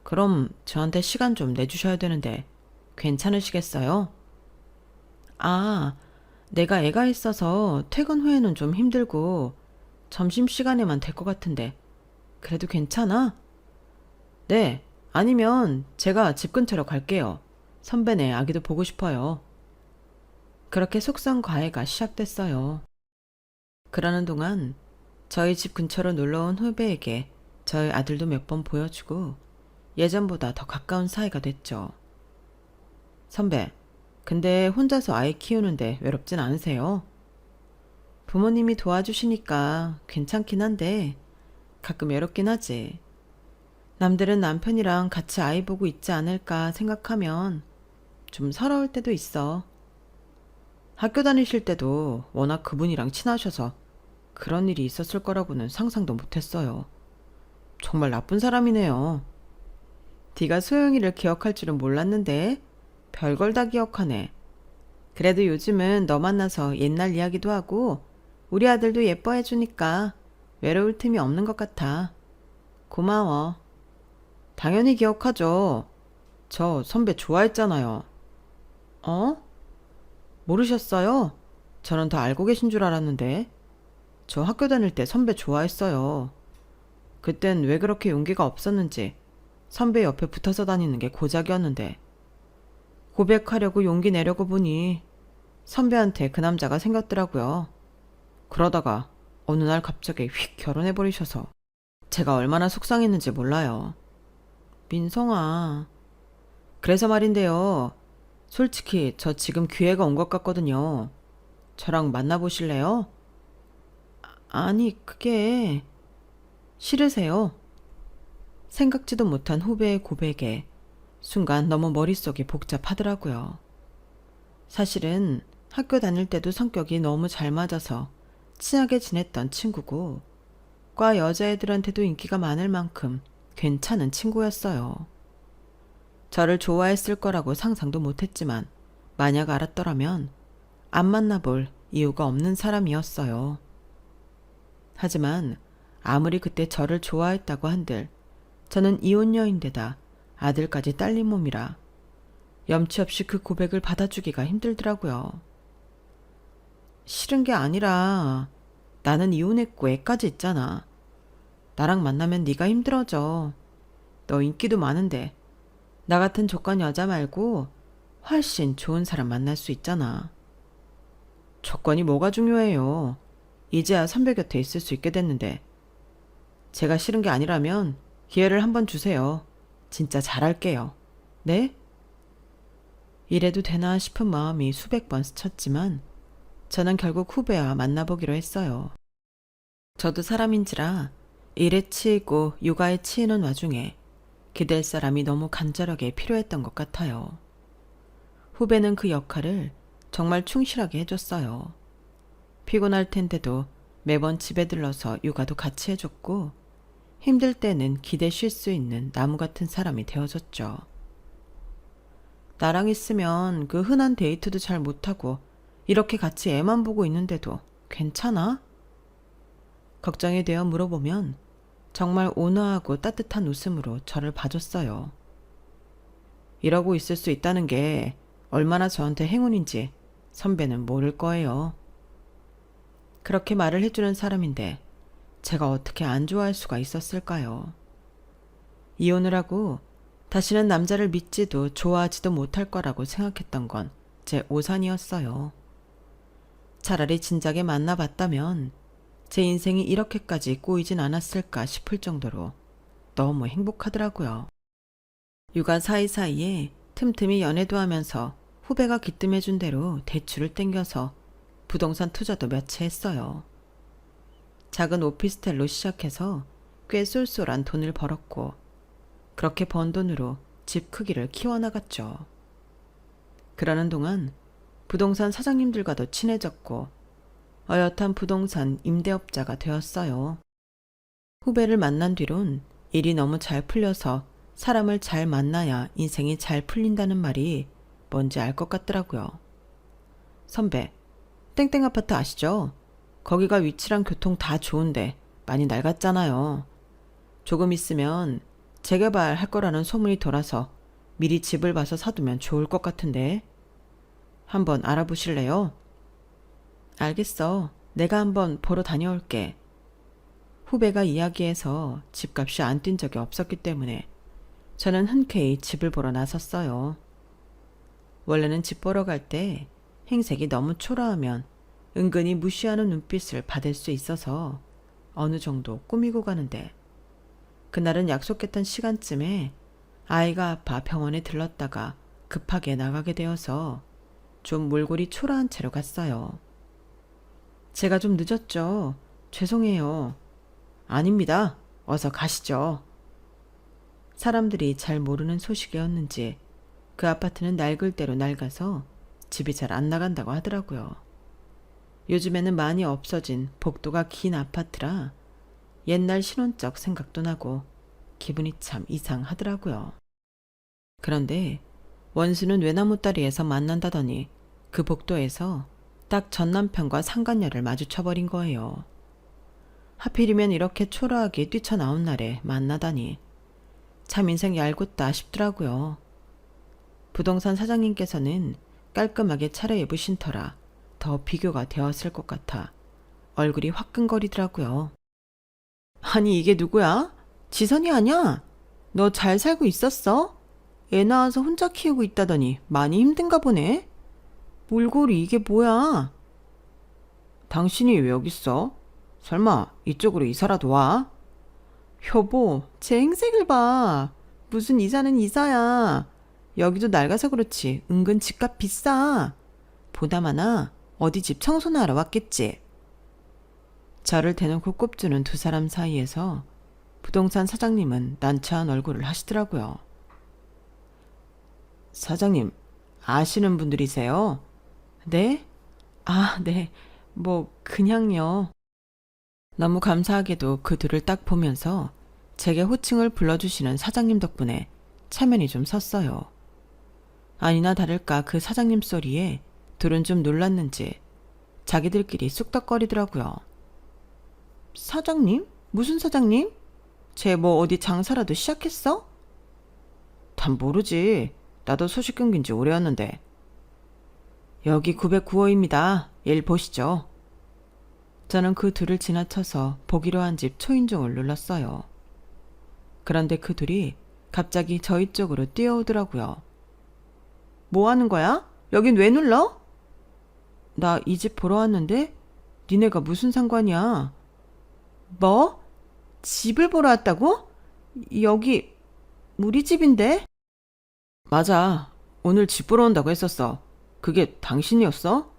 그럼 저한테 시간 좀 내주셔야 되는데 괜찮으시겠어요? 아, 내가 애가 있어서 퇴근 후에는 좀 힘들고 점심시간에만 될 것 같은데 그래도 괜찮아? 네, 아니면 제가 집 근처로 갈게요. 선배네 아기도 보고 싶어요. 그렇게 속성 과외가 시작됐어요. 그러는 동안 저희 집 근처로 놀러온 후배에게 저희 아들도 몇 번 보여주고 예전보다 더 가까운 사이가 됐죠. 선배, 근데 혼자서 아이 키우는데 외롭진 않으세요? 부모님이 도와주시니까 괜찮긴 한데 가끔 외롭긴 하지. 남들은 남편이랑 같이 아이 보고 있지 않을까 생각하면 좀 서러울 때도 있어. 학교 다니실 때도 워낙 그분이랑 친하셔서 그런 일이 있었을 거라고는 상상도 못했어요. 정말 나쁜 사람이네요. 네가 소영이를 기억할 줄은 몰랐는데 별걸 다 기억하네. 그래도 요즘은 너 만나서 옛날 이야기도 하고 우리 아들도 예뻐해주니까 외로울 틈이 없는 것 같아. 고마워. 당연히 기억하죠. 저 선배 좋아했잖아요. 어? 모르셨어요? 저는 다 알고 계신 줄 알았는데. 저 학교 다닐 때 선배 좋아했어요. 그땐 왜 그렇게 용기가 없었는지 선배 옆에 붙어서 다니는 게 고작이었는데 고백하려고 용기 내려고 보니 선배한테 그 남자가 생겼더라고요. 그러다가 어느 날 갑자기 휙 결혼해버리셔서 제가 얼마나 속상했는지 몰라요. 민성아. 그래서 말인데요. 솔직히 저 지금 기회가 온 것 같거든요. 저랑 만나보실래요? 아니, 그게 싫으세요? 생각지도 못한 후배의 고백에 순간 너무 머릿속이 복잡하더라고요. 사실은 학교 다닐 때도 성격이 너무 잘 맞아서 친하게 지냈던 친구고 과 여자애들한테도 인기가 많을 만큼 괜찮은 친구였어요. 저를 좋아했을 거라고 상상도 못했지만 만약 알았더라면 안 만나볼 이유가 없는 사람이었어요. 하지만 아무리 그때 저를 좋아했다고 한들 저는 이혼녀인데다 아들까지 딸린 몸이라 염치 없이 그 고백을 받아주기가 힘들더라고요. 싫은 게 아니라 나는 이혼했고 애까지 있잖아. 나랑 만나면 네가 힘들어져. 너 인기도 많은데 나 같은 조건 여자 말고 훨씬 좋은 사람 만날 수 있잖아. 조건이 뭐가 중요해요. 이제야 선배 곁에 있을 수 있게 됐는데 제가 싫은 게 아니라면 기회를 한번 주세요. 진짜 잘할게요. 네? 이래도 되나 싶은 마음이 수백 번 스쳤지만 저는 결국 후배와 만나보기로 했어요. 저도 사람인지라 일에 치이고 육아에 치이는 와중에 기댈 사람이 너무 간절하게 필요했던 것 같아요. 후배는 그 역할을 정말 충실하게 해줬어요. 피곤할 텐데도 매번 집에 들러서 육아도 같이 해줬고 힘들 때는 기대 쉴 수 있는 나무 같은 사람이 되어줬죠. 나랑 있으면 그 흔한 데이트도 잘 못하고 이렇게 같이 애만 보고 있는데도 괜찮아? 걱정이 되어 물어보면 정말 온화하고 따뜻한 웃음으로 저를 봐줬어요. 이러고 있을 수 있다는 게 얼마나 저한테 행운인지 선배는 모를 거예요. 그렇게 말을 해주는 사람인데 제가 어떻게 안 좋아할 수가 있었을까요? 이혼을 하고 다시는 남자를 믿지도 좋아하지도 못할 거라고 생각했던 건 제 오산이었어요. 차라리 진작에 만나봤다면 제 인생이 이렇게까지 꼬이진 않았을까 싶을 정도로 너무 행복하더라고요. 육아 사이사이에 틈틈이 연애도 하면서 후배가 기뜸해준 대로 대출을 땡겨서 부동산 투자도 몇 채 했어요. 작은 오피스텔로 시작해서 꽤 쏠쏠한 돈을 벌었고 그렇게 번 돈으로 집 크기를 키워나갔죠. 그러는 동안 부동산 사장님들과도 친해졌고 어엿한 부동산 임대업자가 되었어요. 후배를 만난 뒤론 일이 너무 잘 풀려서 사람을 잘 만나야 인생이 잘 풀린다는 말이 뭔지 알 것 같더라고요. 선배, 땡땡 아파트 아시죠? 거기가 위치랑 교통 다 좋은데 많이 낡았잖아요. 조금 있으면 재개발 할 거라는 소문이 돌아서 미리 집을 봐서 사두면 좋을 것 같은데. 한번 알아보실래요? 알겠어. 내가 한번 보러 다녀올게. 후배가 이야기해서 집값이 안 뛴 적이 없었기 때문에 저는 흔쾌히 집을 보러 나섰어요. 원래는 집 보러 갈 때 행색이 너무 초라하면 은근히 무시하는 눈빛을 받을 수 있어서 어느 정도 꾸미고 가는데 그날은 약속했던 시간쯤에 아이가 아파 병원에 들렀다가 급하게 나가게 되어서 좀 몰골이 초라한 채로 갔어요. 제가 좀 늦었죠. 죄송해요. 아닙니다. 어서 가시죠. 사람들이 잘 모르는 소식이었는지 그 아파트는 낡을 대로 낡아서 집이 잘 안 나간다고 하더라고요. 요즘에는 많이 없어진 복도가 긴 아파트라 옛날 신혼적 생각도 나고 기분이 참 이상하더라고요. 그런데 원수는 외나무다리에서 만난다더니 그 복도에서 딱 전 남편과 상간녀를 마주쳐버린 거예요. 하필이면 이렇게 초라하게 뛰쳐나온 날에 만나다니 참 인생 얄궂다 싶더라고요. 부동산 사장님께서는 깔끔하게 차려입으신 터라 더 비교가 되었을 것 같아 얼굴이 화끈거리더라고요. 아니 이게 누구야? 지선이 아냐? 너 잘 살고 있었어? 애 낳아서 혼자 키우고 있다더니 많이 힘든가 보네? 몰골이 이게 뭐야? 당신이 왜 여기 있어? 설마 이쪽으로 이사라도 와? 여보, 제 행색을 봐. 무슨 이사는 이사야. 여기도 낡아서 그렇지 은근 집값 비싸. 보다마나 어디 집 청소나 하러 왔겠지. 저를 대놓고 꼽주는 두 사람 사이에서 부동산 사장님은 난처한 얼굴을 하시더라고요. 사장님, 아시는 분들이세요? 네? 아, 네. 뭐 그냥요. 너무 감사하게도 그 둘을 딱 보면서 제게 호칭을 불러주시는 사장님 덕분에 체면이 좀 섰어요. 아니나 다를까 그 사장님 소리에 둘은 좀 놀랐는지 자기들끼리 쑥덕거리더라고요. 사장님? 무슨 사장님? 쟤 뭐 어디 장사라도 시작했어? 단 모르지. 나도 소식 끊긴 지 오래였는데. 여기 909호입니다. 일 보시죠. 저는 그 둘을 지나쳐서 보기로 한 집 초인종을 눌렀어요. 그런데 그 둘이 갑자기 저희 쪽으로 뛰어오더라고요. 뭐 하는 거야? 여긴 왜 눌러? 나 이 집 보러 왔는데 니네가 무슨 상관이야? 뭐? 집을 보러 왔다고? 여기 우리 집인데? 맞아. 오늘 집 보러 온다고 했었어. 그게 당신이었어?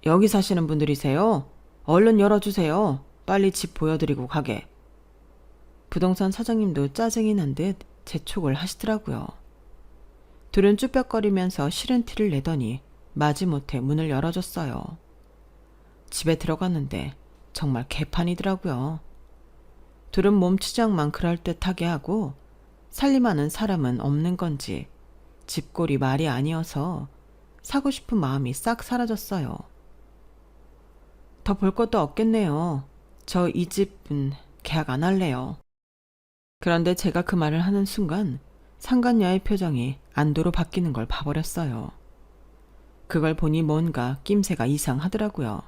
여기 사시는 분들이세요? 얼른 열어주세요. 빨리 집 보여드리고 가게. 부동산 사장님도 짜증이 난 듯 재촉을 하시더라고요. 둘은 쭈뼛거리면서 싫은 티를 내더니 마지못해 문을 열어줬어요. 집에 들어갔는데 정말 개판이더라고요. 둘은 몸치장만 그럴듯하게 하고 살림하는 사람은 없는 건지 집골이 말이 아니어서 사고 싶은 마음이 싹 사라졌어요. 더 볼 것도 없겠네요. 저 이 집은 계약 안 할래요. 그런데 제가 그 말을 하는 순간 상간녀의 표정이 안도로 바뀌는 걸 봐버렸어요. 그걸 보니 뭔가 낌새가 이상하더라고요.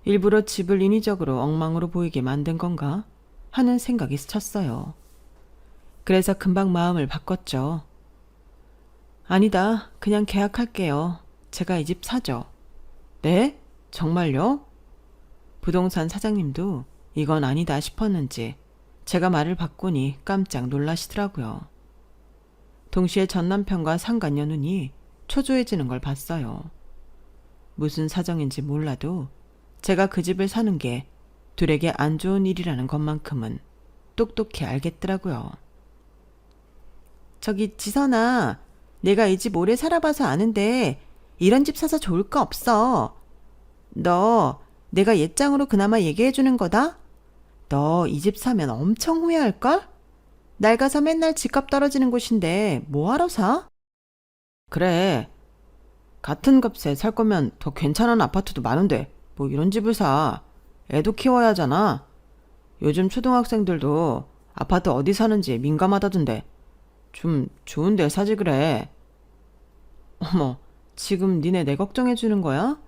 일부러 집을 인위적으로 엉망으로 보이게 만든 건가 하는 생각이 스쳤어요. 그래서 금방 마음을 바꿨죠. 아니다. 그냥 계약할게요. 제가 이 집 사죠. 네? 정말요? 부동산 사장님도 이건 아니다 싶었는지 제가 말을 바꾸니 깜짝 놀라시더라고요. 동시에 전 남편과 상간녀 눈이 초조해지는 걸 봤어요. 무슨 사정인지 몰라도 제가 그 집을 사는 게 둘에게 안 좋은 일이라는 것만큼은 똑똑히 알겠더라고요. 저기 지선아, 내가 이 집 오래 살아봐서 아는데 이런 집 사서 좋을 거 없어. 너 내가 옛장으로 그나마 얘기해주는 거다? 너 이 집 사면 엄청 후회할걸? 낡아서 맨날 집값 떨어지는 곳인데 뭐하러 사? 그래. 같은 값에 살 거면 더 괜찮은 아파트도 많은데 뭐 이런 집을 사. 애도 키워야 하잖아. 요즘 초등학생들도 아파트 어디 사는지 민감하다던데 좀 좋은 데 사지 그래. 어머, 지금 니네 내 걱정해 주는 거야?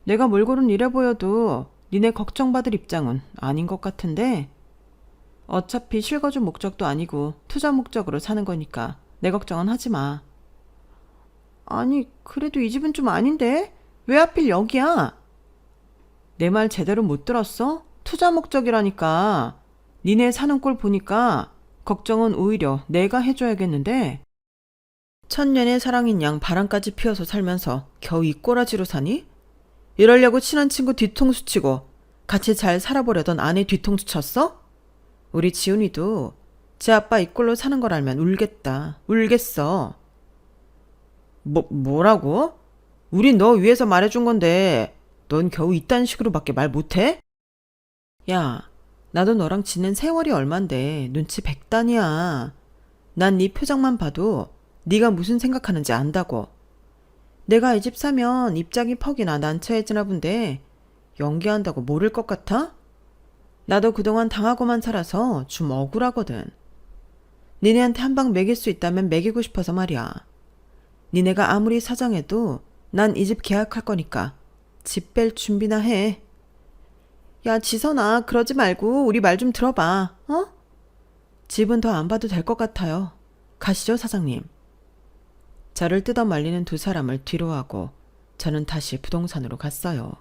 내가 몰골은 이래 보여도 니네 걱정받을 입장은 아닌 것 같은데. 어차피 실거주 목적도 아니고 투자 목적으로 사는 거니까 내 걱정은 하지 마. 아니, 그래도 이 집은 좀 아닌데? 왜 하필 여기야? 내 말 제대로 못 들었어? 투자 목적이라니까. 니네 사는 꼴 보니까 걱정은 오히려 내가 해줘야겠는데. 천년의 사랑인 양 바람까지 피워서 살면서 겨우 이 꼬라지로 사니? 이러려고 친한 친구 뒤통수 치고 같이 잘 살아보려던 아내 뒤통수 쳤어? 우리 지훈이도 제 아빠 이 꼴로 사는 걸 알면 울겠다. 울겠어. 뭐라고? 우린 너 위해서 말해준 건데 넌 겨우 이딴 식으로밖에 말 못해? 야, 나도 너랑 지낸 세월이 얼만데 눈치 백단이야. 난 네 표정만 봐도 네가 무슨 생각하는지 안다고. 내가 이 집 사면 입장이 퍽이나 난처해지나 본데 연기한다고 모를 것 같아? 나도 그동안 당하고만 살아서 좀 억울하거든. 니네한테 한 방 먹일 수 있다면 먹이고 싶어서 말이야. 니네가 아무리 사정해도 난 이 집 계약할 거니까 집 뺄 준비나 해. 야, 지선아, 그러지 말고 우리 말 좀 들어봐. 어? 집은 더 안 봐도 될 것 같아요. 가시죠, 사장님. 저를 뜯어 말리는 두 사람을 뒤로 하고 저는 다시 부동산으로 갔어요.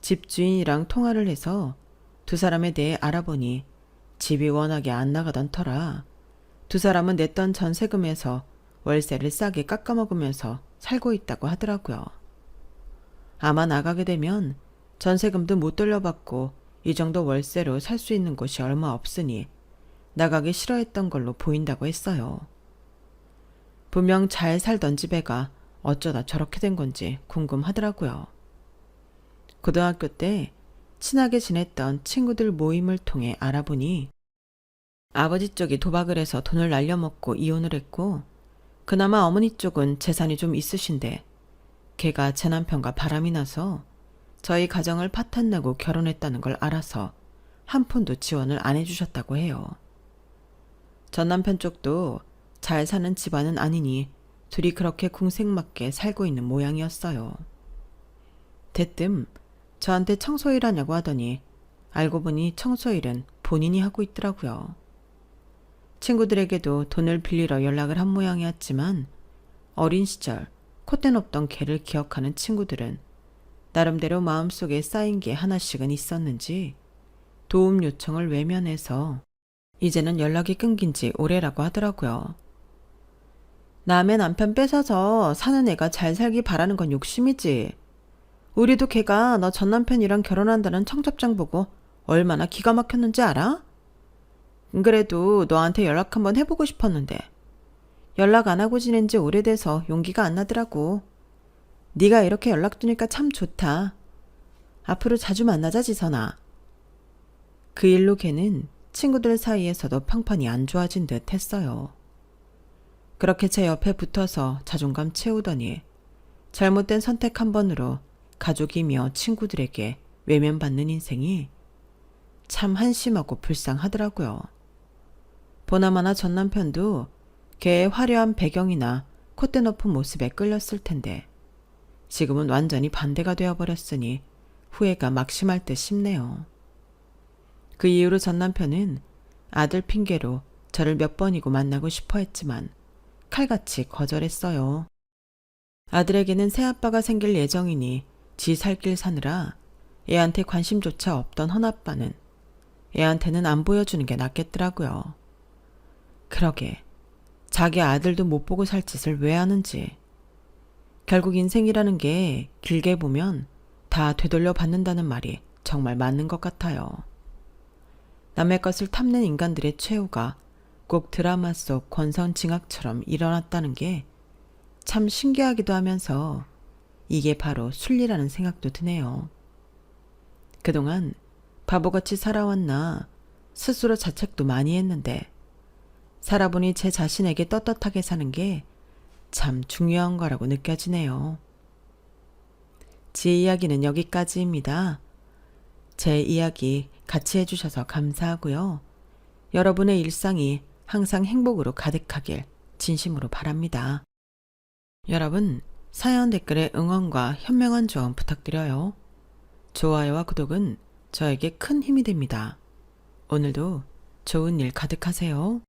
집주인이랑 통화를 해서 두 사람에 대해 알아보니 집이 워낙에 안 나가던 터라 두 사람은 냈던 전세금에서 월세를 싸게 깎아먹으면서 살고 있다고 하더라고요. 아마 나가게 되면 전세금도 못 돌려받고 이 정도 월세로 살 수 있는 곳이 얼마 없으니 나가기 싫어했던 걸로 보인다고 했어요. 분명 잘 살던 집애가 어쩌다 저렇게 된 건지 궁금하더라고요. 고등학교 때 친하게 지냈던 친구들 모임을 통해 알아보니 아버지 쪽이 도박을 해서 돈을 날려먹고 이혼을 했고 그나마 어머니 쪽은 재산이 좀 있으신데 걔가 제 남편과 바람이 나서 저희 가정을 파탄내고 결혼했다는 걸 알아서 한 푼도 지원을 안 해주셨다고 해요. 전 남편 쪽도 잘 사는 집안은 아니니 둘이 그렇게 궁색맞게 살고 있는 모양이었어요. 대뜸 저한테 청소일 하냐고 하더니 알고 보니 청소일은 본인이 하고 있더라고요. 친구들에게도 돈을 빌리러 연락을 한 모양이었지만 어린 시절 콧대 높던 걔를 기억하는 친구들은 나름대로 마음속에 쌓인 게 하나씩은 있었는지 도움 요청을 외면해서 이제는 연락이 끊긴 지 오래라고 하더라고요. 남의 남편 뺏어서 사는 애가 잘 살기 바라는 건 욕심이지. 우리도 걔가 너 전 남편이랑 결혼한다는 청첩장 보고 얼마나 기가 막혔는지 알아? 그래도 너한테 연락 한번 해보고 싶었는데 연락 안 하고 지낸 지 오래돼서 용기가 안 나더라고. 네가 이렇게 연락 주니까 참 좋다. 앞으로 자주 만나자, 지선아. 그 일로 걔는 친구들 사이에서도 평판이 안 좋아진 듯 했어요. 그렇게 제 옆에 붙어서 자존감 채우더니 잘못된 선택 한 번으로 가족이며 친구들에게 외면받는 인생이 참 한심하고 불쌍하더라고요. 보나마나 전 남편도 걔의 화려한 배경이나 콧대 높은 모습에 끌렸을 텐데 지금은 완전히 반대가 되어버렸으니 후회가 막심할 듯 싶네요. 그 이후로 전 남편은 아들 핑계로 저를 몇 번이고 만나고 싶어 했지만 칼같이 거절했어요. 아들에게는 새아빠가 생길 예정이니 지 살 길 사느라 애한테 관심조차 없던 헌아빠는 애한테는 안 보여주는 게 낫겠더라고요. 그러게 자기 아들도 못 보고 살 짓을 왜 하는지. 결국 인생이라는 게 길게 보면 다 되돌려 받는다는 말이 정말 맞는 것 같아요. 남의 것을 탐낸 인간들의 최후가 꼭 드라마 속 권선징악처럼 일어났다는 게 참 신기하기도 하면서 이게 바로 순리라는 생각도 드네요. 그동안 바보같이 살아왔나 스스로 자책도 많이 했는데 살아보니 제 자신에게 떳떳하게 사는 게 참 중요한 거라고 느껴지네요. 제 이야기는 여기까지입니다. 제 이야기 같이 해주셔서 감사하고요. 여러분의 일상이 항상 행복으로 가득하길 진심으로 바랍니다. 여러분, 사연 댓글에 응원과 현명한 조언 부탁드려요. 좋아요와 구독은 저에게 큰 힘이 됩니다. 오늘도 좋은 일 가득하세요.